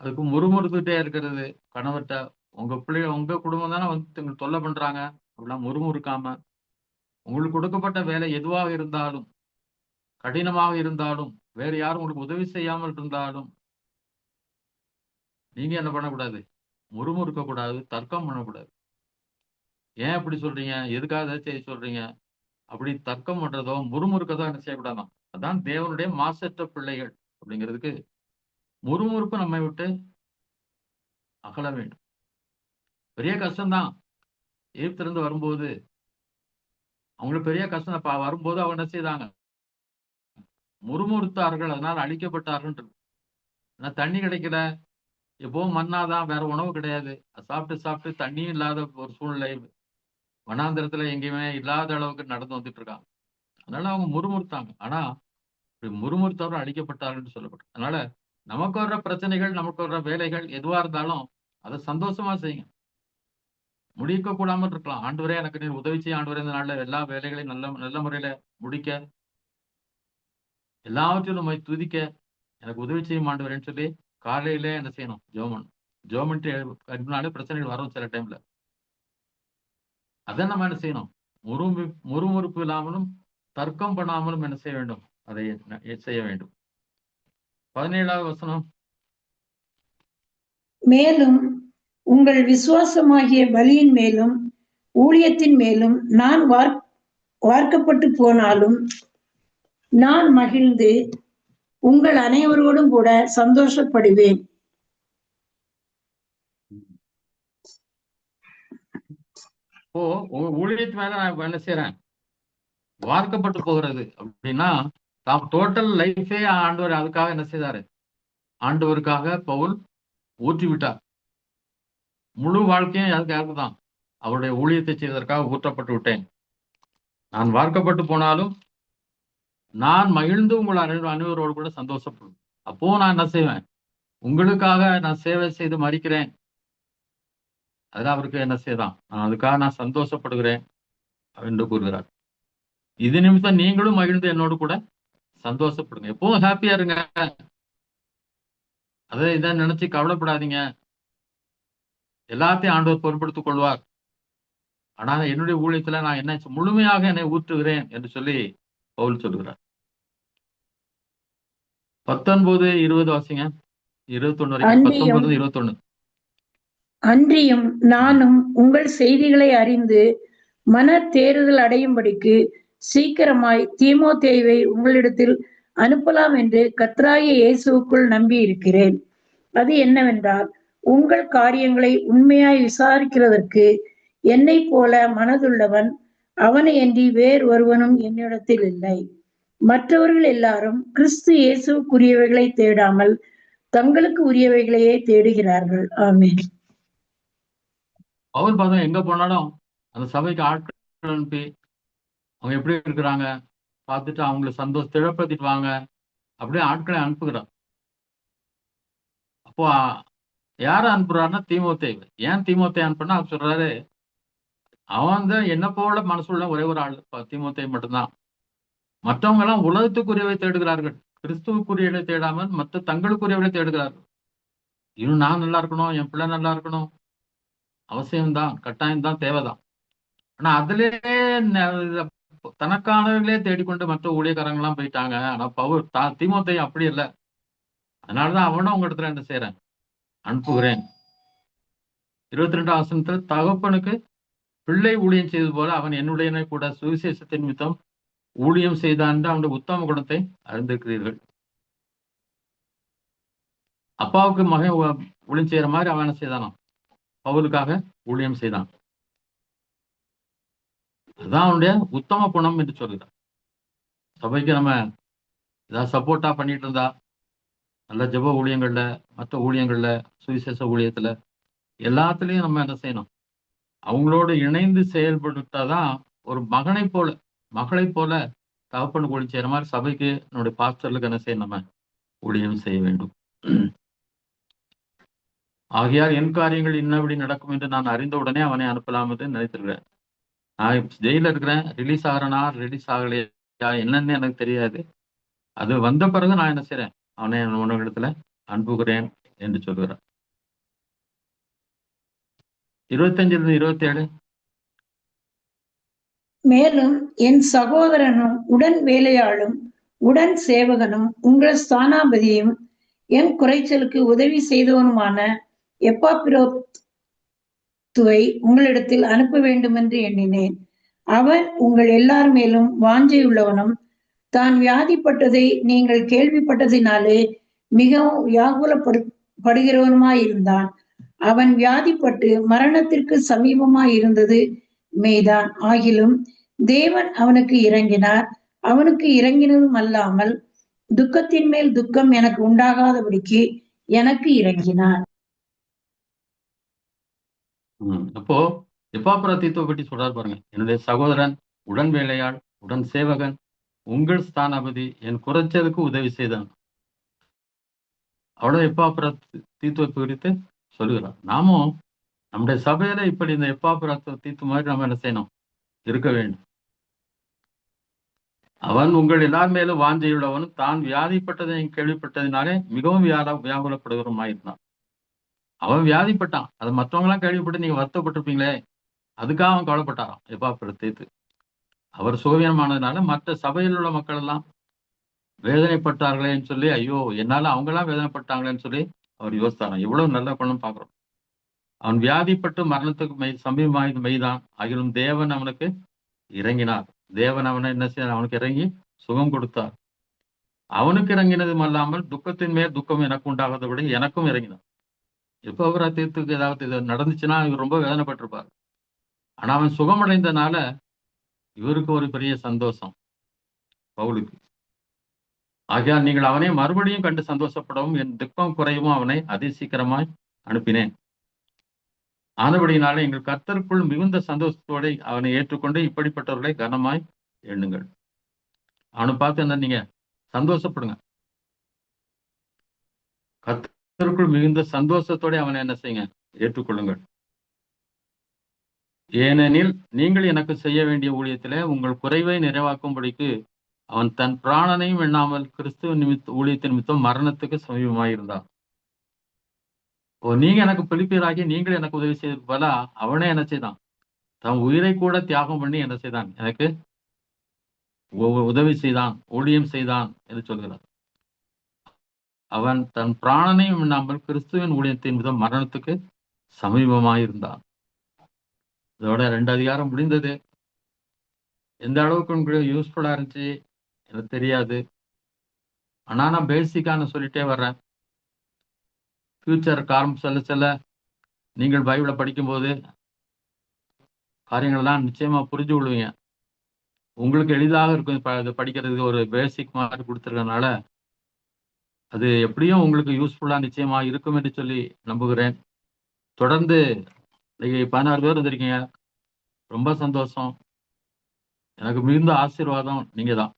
அதுக்கு முறுமுறுத்துட்டே இருக்கிறது கணவர்கிட்ட. உங்க பிள்ளைங்க உங்க குடும்பம் தானே வந்து உங்களுக்கு தொல்லை பண்றாங்க. அப்படிலாம் முறுமுறுக்காம உங்களுக்கு கொடுக்கப்பட்ட வேலை எதுவாக இருந்தாலும், கடினமாக இருந்தாலும், வேற யாரும் உங்களுக்கு உதவி செய்யாமல் இருந்தாலும் நீங்க என்ன பண்ணக்கூடாது? முறுமுறுக்க கூடாது, தர்க்கம் பண்ணக்கூடாது. ஏன் அப்படி சொல்றீங்க, எதுக்காக செய்ய சொல்றீங்க அப்படி தர்க்கம் பண்றதோ முறுமுறுக்கதோ என்ன செய்யக்கூடாதான். அதான் தேவனுடைய மாசற்ற பிள்ளைகள் அப்படிங்கிறதுக்கு முறுமுறுப்பு நம்மை விட்டு அகல வேண்டும். பெரிய கஷ்டம்தான். எகிப்திலிருந்து வரும்போது அவங்களுக்கு பெரிய கஷ்டம். வரும்போது அவங்க என்ன செய்தாங்க? முறுமுறுத்தார்கள், அதனால அழிக்கப்பட்டார்கள். ஏன்னா தண்ணி கிடைக்கல, எப்பவும் மண்ணாதான், வேற உணவு கிடையாது. சாப்பிட்டு சாப்பிட்டு தண்ணியும் இல்லாத ஒரு சூழ்நிலை, வனாந்திரத்துல எங்கேயுமே இல்லாத அளவுக்கு நடந்து வந்துட்டு இருக்காங்க. அதனால அவங்க முறுமுறுத்தாங்க. ஆனா முறுமுறுத்தவர்கள் அழிக்கப்பட்டார்கள் சொல்லப்படும். அதனால நமக்கு வர்ற பிரச்சனைகள், நமக்கு வர்ற வேலைகள் எதுவா இருந்தாலும் அதை சந்தோஷமா செய்யுங்க. முடிக்க கூடாமல் இருக்கலாம். ஆண்டவரே எனக்கு நீர் உதவி செய்ய, ஆண்டவரே இந்த நாள்ல எல்லா வேலைகளையும் நல்ல முறையில முடிக்க, எல்லாவற்றையும் நம்ம துதிக்க எனக்கு உதவி செய்யும் ஆண்டவரேன்னு சொல்லி காலையில என்ன செய்யணும்? ஜோமன்ட்டு பிரச்சனைகள் வரும் சில டைம்ல. அதை நம்ம என்ன செய்யணும்? முறுமுறுப்பு இல்லாமலும் தர்க்கம் பண்ணாமலும் என்ன செய்ய வேண்டும்? அதை செய்ய வேண்டும். 17வது வசனம். மேலும் உங்கள் விசுவாசமாகிய பலியின் மேலும் ஊழியத்தின் மேலும் நான் வார்க்கப்பட்டு போனாலும் நான் மகிழ்ந்து உங்கள் அனைவரோடும் கூட சந்தோஷப்படுவேன். உங்க ஊழியத்து மேல நான் என்ன செய்யறேன்? வார்க்கப்பட்டு போகிறது அப்படின்னா டோட்டல் லைஃபே ஆண்டவர் அதுக்காக என்ன செய்தாரு? ஆண்டவருக்காக பவுல் ஊற்றி விட்டார். முழு வாழ்க்கையும் யாருக்கு தான்? அவருடைய ஊழியத்தை செய்வதற்காக ஊற்றப்பட்டு விட்டேன். நான் வார்க்கப்பட்டு போனாலும் நான் மகிழ்ந்து உங்கள் அனைவரோடு கூட சந்தோஷப்படும். அப்போ நான் என்ன செய்வேன்? உங்களுக்காக நான் சேவை செய்து மறிக்கிறேன். அதுல அவருக்கு என்ன செய்தான்? அதுக்காக நான் சந்தோஷப்படுகிறேன் என்று கூறுகிறார். இது நிமித்தம் நீங்களும் மகிழ்ந்து என்னோடு கூட சந்தோஷப்படுங்க. எப்பவும் ஹாப்பியா இருங்க. அதை இதை நினைச்சு கவலைப்படாதீங்க. எல்லாத்தையும் ஆண்டவர் பொருட்படுத்திக் கொள்வார். ஆனா என்னுடைய ஊழியத்துல நான் என்ன முழுமையாக என்னை ஊற்றுகிறேன் என்று சொல்லி பவுல் சொல்லுகிறார். 19-20 வாசிங்க. 21 வரைக்கும். 19-21. அன்றியும் நானும் உங்கள் செய்திகளை அறிந்து மன தேறுதல் அடையும்படிக்கு சீக்கிரமாய் தீமோத்தேயுவை உங்களிடத்தில் அனுப்பலாம் என்று கர்த்தராகிய இயேசுவுக்குள் நம்பி இருக்கிறேன். அது என்னவென்றால், உங்கள் காரியங்களை உண்மையாய் விசாரிக்கிறதற்கு என்னை போல மனதுள்ளவன் அவனையன்றி வேறு ஒருவனும் என்னிடத்தில் இல்லை. மற்றவர்கள் எல்லாரும் கிறிஸ்து இயேசுக்குரியவைகளை தேடாமல் தங்களுக்கு உரியவைகளையே தேடுகிறார்கள். ஆமென். பவுல் பார்த்தா எங்க போனாலும் அந்த சபைக்கு ஆட்கள் அனுப்பி அவங்க எப்படி இருக்கிறாங்க பார்த்துட்டு அவங்களை திடப்படுத்திட்டு வாங்க, அப்படியே ஆட்களை அனுப்புகிறார். அப்போ யார அனுப்புறாருன்னா தீமோத்தேயு. ஏன் தீமோத்தேயு அனுப்புனா அவர் சொல்றாரு, அவன் தான் என்ன போல மனசுள்ள ஒரே ஒரு ஆள் தீமோத்தேயு மட்டும்தான். மற்றவங்க எல்லாம் உலகத்துக்குரியவை தேடுகிறார்கள், கிறிஸ்துவுக்குரியவை தேடாமல் மற்ற தங்களுக்குரியவளை தேடுகிறார்கள். இன்னும் நான் நல்லா இருக்கணும், என் பிள்ளை நல்லா இருக்கணும், அவசியம்தான், கட்டாயம்தான், தேவைதான். ஆனா அதுலயே தனக்கானவர்களே தேடிக்கொண்டு மற்ற ஊழியக்காரங்கெல்லாம் போயிட்டாங்க. ஆனா பவுல் தீமோத்தேயு அப்படி இல்லை. அதனாலதான் அவனும் உங்க இடத்துல என்ன செய்யறேன்? அனுப்புகிறேன். 22ஆம் வசனத்தில், தகப்பனுக்கு பிள்ளை ஊழியம் செய்தது போல அவன் என்னுடைய கூட சுவிசேஷத்தின் நிமித்தம் ஊழியம் செய்தான். அவனுடைய உத்தம குணத்தை அறிந்திருக்கிறீர்கள். அப்பாவுக்கு மகன் ஊழியம் செய்யற மாதிரி அவன் என்ன செய்தானாம்? பவுலுக்காக ஊழியம் செய்தான். அதுதான் அவனுடைய உத்தம குணம் என்று சொல்கிறார். சபைக்கு நம்ம ஏதாவது சப்போர்ட்டா பண்ணிட்டு இருந்தா, நல்ல ஜெப ஊழியங்கள்ல, மற்ற ஊழியங்கள்ல, சுவிசேஷ ஊழியத்துல எல்லாத்துலயும் நம்ம என்ன செய்யணும்? அவங்களோடு இணைந்து செயல்படுத்தாதான் ஒரு மகனை போல மகளை போல தகப்பனுக்கு ஊழியம் செய்யற மாதிரி சபைக்கு நம்முடைய பாஸ்டர்களுக்கு என்ன செய்யணும்? நம்ம ஊழியம் செய்ய வேண்டும். ஆகையால் என் காரியங்கள் இன்னபடி நடக்கும் என்று நான் அறிந்தவுடனே அவனை அனுப்பலாம் என்று நினைத்திருக்கிறேன். நான் ஜெயில இருக்கிறேன், ரிலீஸ் ஆகிறேனா ரிலீஸ் ஆகலையா என்னன்னு எனக்கு தெரியாது. அது வந்த பிறகு நான் என்ன செய்யறேன்? அவனை உணவகத்துல அனுப்புகிறேன் என்று சொல்கிறார். 25-27. மேலும் என் சகோதரனும் உடன் வேலையாளும் உடன் சேவகனும் உங்கள் ஸ்தானாபதியும் என் குறைச்சலுக்கு உதவி செய்தவனுமான எப்பாப்பிரோத்துவை உங்களிடத்தில் அனுப்ப வேண்டும் என்று எண்ணினேன். அவன் உங்கள் எல்லார் மேலும் வாஞ்சையுள்ளவனும் தான் வியாதிப்பட்டதை நீங்கள் கேள்விப்பட்டதினாலே மிகவும் வியாகுலப்படுகிறவனுமாயிருந்தான். அவன் வியாதிப்பட்டு மரணத்திற்கு சமீபமாய் இருந்தது மெய்தான். ஆகிலும் தேவன் அவனுக்கு இறங்கினார். அவனுக்கு இறங்கினதும் அல்லாமல் துக்கத்தின் மேல் துக்கம் எனக்கு உண்டாகாதபடிக்கு எனக்கு இறங்கினார். அப்போ எப்பாப்பிரோத்தை பற்றி சொல்றாரு பாருங்க. என்னுடைய சகோதரன், உடன் வேலையாள், உடன் சேவகன், உங்கள் ஸ்தானாபதி என் குறைச்சலுக்கு உதவி செய்தான். அவ்வளவு எப்பாப்பிரோத்தை குறித்து சொல்லுகிறார். நாமும் நம்முடைய சபையில இப்படி இந்த எப்பாப்பிரோத்தை மாதிரி நம்ம என்ன செய்யணும்? இருக்க வேண்டும். அவன் உங்கள் எல்லார் மேலும் வாஞ்சையுள்ளவனும் தான் வியாதிப்பட்டதை கேள்விப்பட்டதினாலே மிகவும் வியாகுலப்படுகிறவருமாயிருந்தான். அவன் வியாதிப்பட்டான். அது மற்றவங்க எல்லாம் கேள்விப்பட்டு நீங்க வருத்தப்பட்டிருப்பீங்களே, அதுக்காக அவன் கவலைப்பட்டாராம் எப்பாப்பிரோத்தை. அவர் சுகவீனமானதுனால மற்ற சபையில் உள்ள மக்கள் எல்லாம் வேதனைப்பட்டார்களேன்னு சொல்லி, ஐயோ என்னால அவங்க எல்லாம் வேதனைப்பட்டாங்களேன்னு சொல்லி அவர் யோசித்தாராம். எவ்வளவு நல்ல குணம் பார்க்கிறோம். அவன் வியாதிப்பட்டு மரணத்துக்கு சமீபமாயது மெய்தான். ஆகிலும் தேவன் அவனுக்கு இறங்கினார். தேவன் அவனை என்ன செய்ய அவனுக்கு இறங்கி சுகம் கொடுத்தார். அவனுக்கு இறங்கினதும் அல்லாமல் துக்கத்தின் மேல் துக்கம் எனக்கு உண்டாகாதபடி எனக்கும் இறங்கினார். எப்ப அவர் தீர்த்துக்கு ஏதாவது இது நடந்துச்சுன்னா இவர் ரொம்ப வேதனைப்பட்டிருப்பார். ஆனா அவன் சுகமடைந்தனால இவருக்கு ஒரு பெரிய சந்தோஷம். பவுலுக்கு ஆகையால் நீங்கள் அவனை மறுபடியும் கண்டு சந்தோஷப்படவும் என் துக்கம் குறையவும் அவனை அதிசீக்கிரமாய் அனுப்பினேன். ஆனபடியினாலே எங்கள் கர்த்தருக்குள் மிகுந்த சந்தோஷத்தோடு அவனை ஏற்றுக்கொண்டு இப்படிப்பட்டவர்களை கனமாய் எண்ணுங்கள். அவனை பார்த்து என்ன நீங்க சந்தோஷப்படுங்க. கர்த்தருக்குள் மிகுந்த சந்தோஷத்தோட அவனை என்ன செய்யுங்க, ஏற்றுக்கொள்ளுங்கள். ஏனெனில் நீங்கள் எனக்கு செய்ய வேண்டிய ஊழியத்திலே உங்கள் குறைவை நிறைவாக்கும்படிக்கு அவன் தன் பிராணனையும் எண்ணாமல் கிறிஸ்துவ ஊழியத்தின் நிமித்தம் மரணத்துக்கு சமீபமாயிருந்தான். நீங்க எனக்கு பிலிப்பியராகி நீங்கள் எனக்கு உதவி செய்தது போல அவனே என்ன செய்தான், தன் உயிரை கூட தியாகம் பண்ணி என்ன செய்தான், எனக்கு உதவி செய்தான், ஊழியம் செய்தான் என்று சொல்கிறார். அவன் தன் பிராணனையும் எண்ணாமல் கிறிஸ்துவின் ஊழியத்தின் நிமித்தம் மரணத்துக்கு சமீபமாயிருந்தான். இதோட 2 அதிகாரம் முடிந்தது. எந்த அளவுக்கு உங்களுக்கு யூஸ்ஃபுல்லா இருந்துச்சு எனக்கு தெரியாது. ஆனா நான் பேசிக்கா நான் சொல்லிட்டே வர்றேன். ஃபியூச்சர் காலம் செல்ல செல்ல நீங்கள் பைபிளை படிக்கும்போது காரியங்கள்லாம் நிச்சயமா புரிஞ்சு கொள்வீங்க. உங்களுக்கு எளிதாக இருக்கும். இது படிக்கிறதுக்கு ஒரு பேசிக் மாதிரி கொடுத்துருக்கனால அது எப்படியும் உங்களுக்கு யூஸ்ஃபுல்லா நிச்சயமா இருக்கும் என்று சொல்லி நம்புகிறேன். தொடர்ந்து இன்னைக்கு 16 பேர் வந்திருக்கீங்க. ரொம்ப சந்தோஷம். எனக்கு மிகுந்த ஆசீர்வாதம் நீங்க தான்.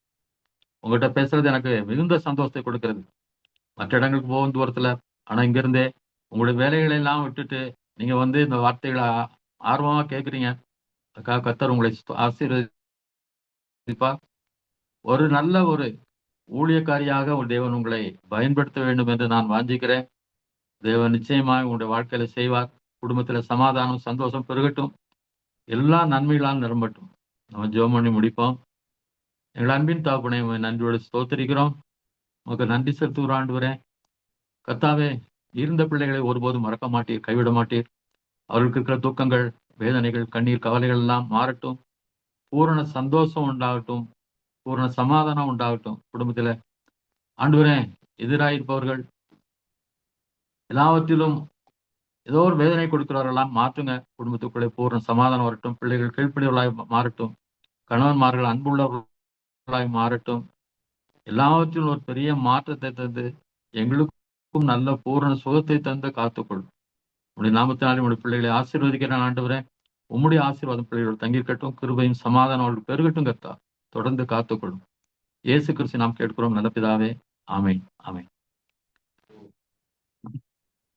உங்கள்கிட்ட பேசுறது எனக்கு மிகுந்த சந்தோஷத்தை கொடுக்கிறது. மற்ற இடங்களுக்கு போகும் தூரத்துல, ஆனா இங்க இருந்தே உங்களுடைய வேலைகளை எல்லாம் விட்டுட்டு நீங்க வந்து இந்த வார்த்தைகளை ஆர்வமா கேட்குறீங்க. அதுக்காக கர்த்தர் உங்களை ஆசீர்வதிப்பார். ஒரு நல்ல ஒரு ஊழியக்காரியாக ஒரு தேவன் உங்களை பயன்படுத்த வேண்டும் என்று நான் வாஞ்சிக்கிறேன். தேவன் நிச்சயமாக உங்களுடைய வாழ்க்கையில செய்வார். குடும்பத்துல சமாதானம் சந்தோஷம் பெருகட்டும். எல்லா நன்மைகளாலும் நிரம்பட்டும். நம்ம ஜெபம் பண்ணி முடிப்போம். எங்கள் அன்பின் தகப்பனே, நன்றியோடு ஸ்தோத்திரிக்கிறோம். உங்களுக்கு நன்றி செலுத்துகிற ஆண்டவரே. கர்த்தாவே, இருந்த பிள்ளைகளை ஒருபோதும் மறக்க மாட்டீர், கைவிட மாட்டீர். அவர்களுக்கு இருக்கிற துக்கங்கள், வேதனைகள், கண்ணீர், கவலைகள் எல்லாம் மாறட்டும். பூரண சந்தோஷம் உண்டாகட்டும். பூரண சமாதானம் உண்டாகட்டும். குடும்பத்துல ஆண்டவரே, எதிராயிருப்பவர்கள் எல்லாவற்றிலும் ஏதோ ஒரு வேதனை கொடுக்கிறவர்களெல்லாம் மாற்றுங்க. குடும்பத்துக்குள்ளே பூர்ண சமாதானம் வரட்டும். பிள்ளைகள் கீழ்ப்படியவர்களாய் மாறட்டும். கணவன்மார்கள் அன்புள்ளவர்களாய் மாறட்டும். எல்லாவற்றிலும் ஒரு பெரிய மாற்றத்தை தந்து எங்களுக்கும் நல்ல பூரண சுகத்தை தந்து காத்துக்கொள்ளும். உங்களுடைய நாமத்தினாலே உங்களுடைய பிள்ளைகளை ஆசீர்வதிக்கிற ஆண்டவரே, உம்முடைய ஆசீர்வாதம் பிள்ளைகள் தங்கியிருக்கட்டும். கிருபையும் சமாதானம் அவர்கள் பெருகட்டும். கர்த்தா தொடர்ந்து காத்துக்கொள்ளும். இயேசு கிறிஸ்து நாம் கேட்கிறோம் நல்ல பிதாவே. ஆமென், ஆமென்.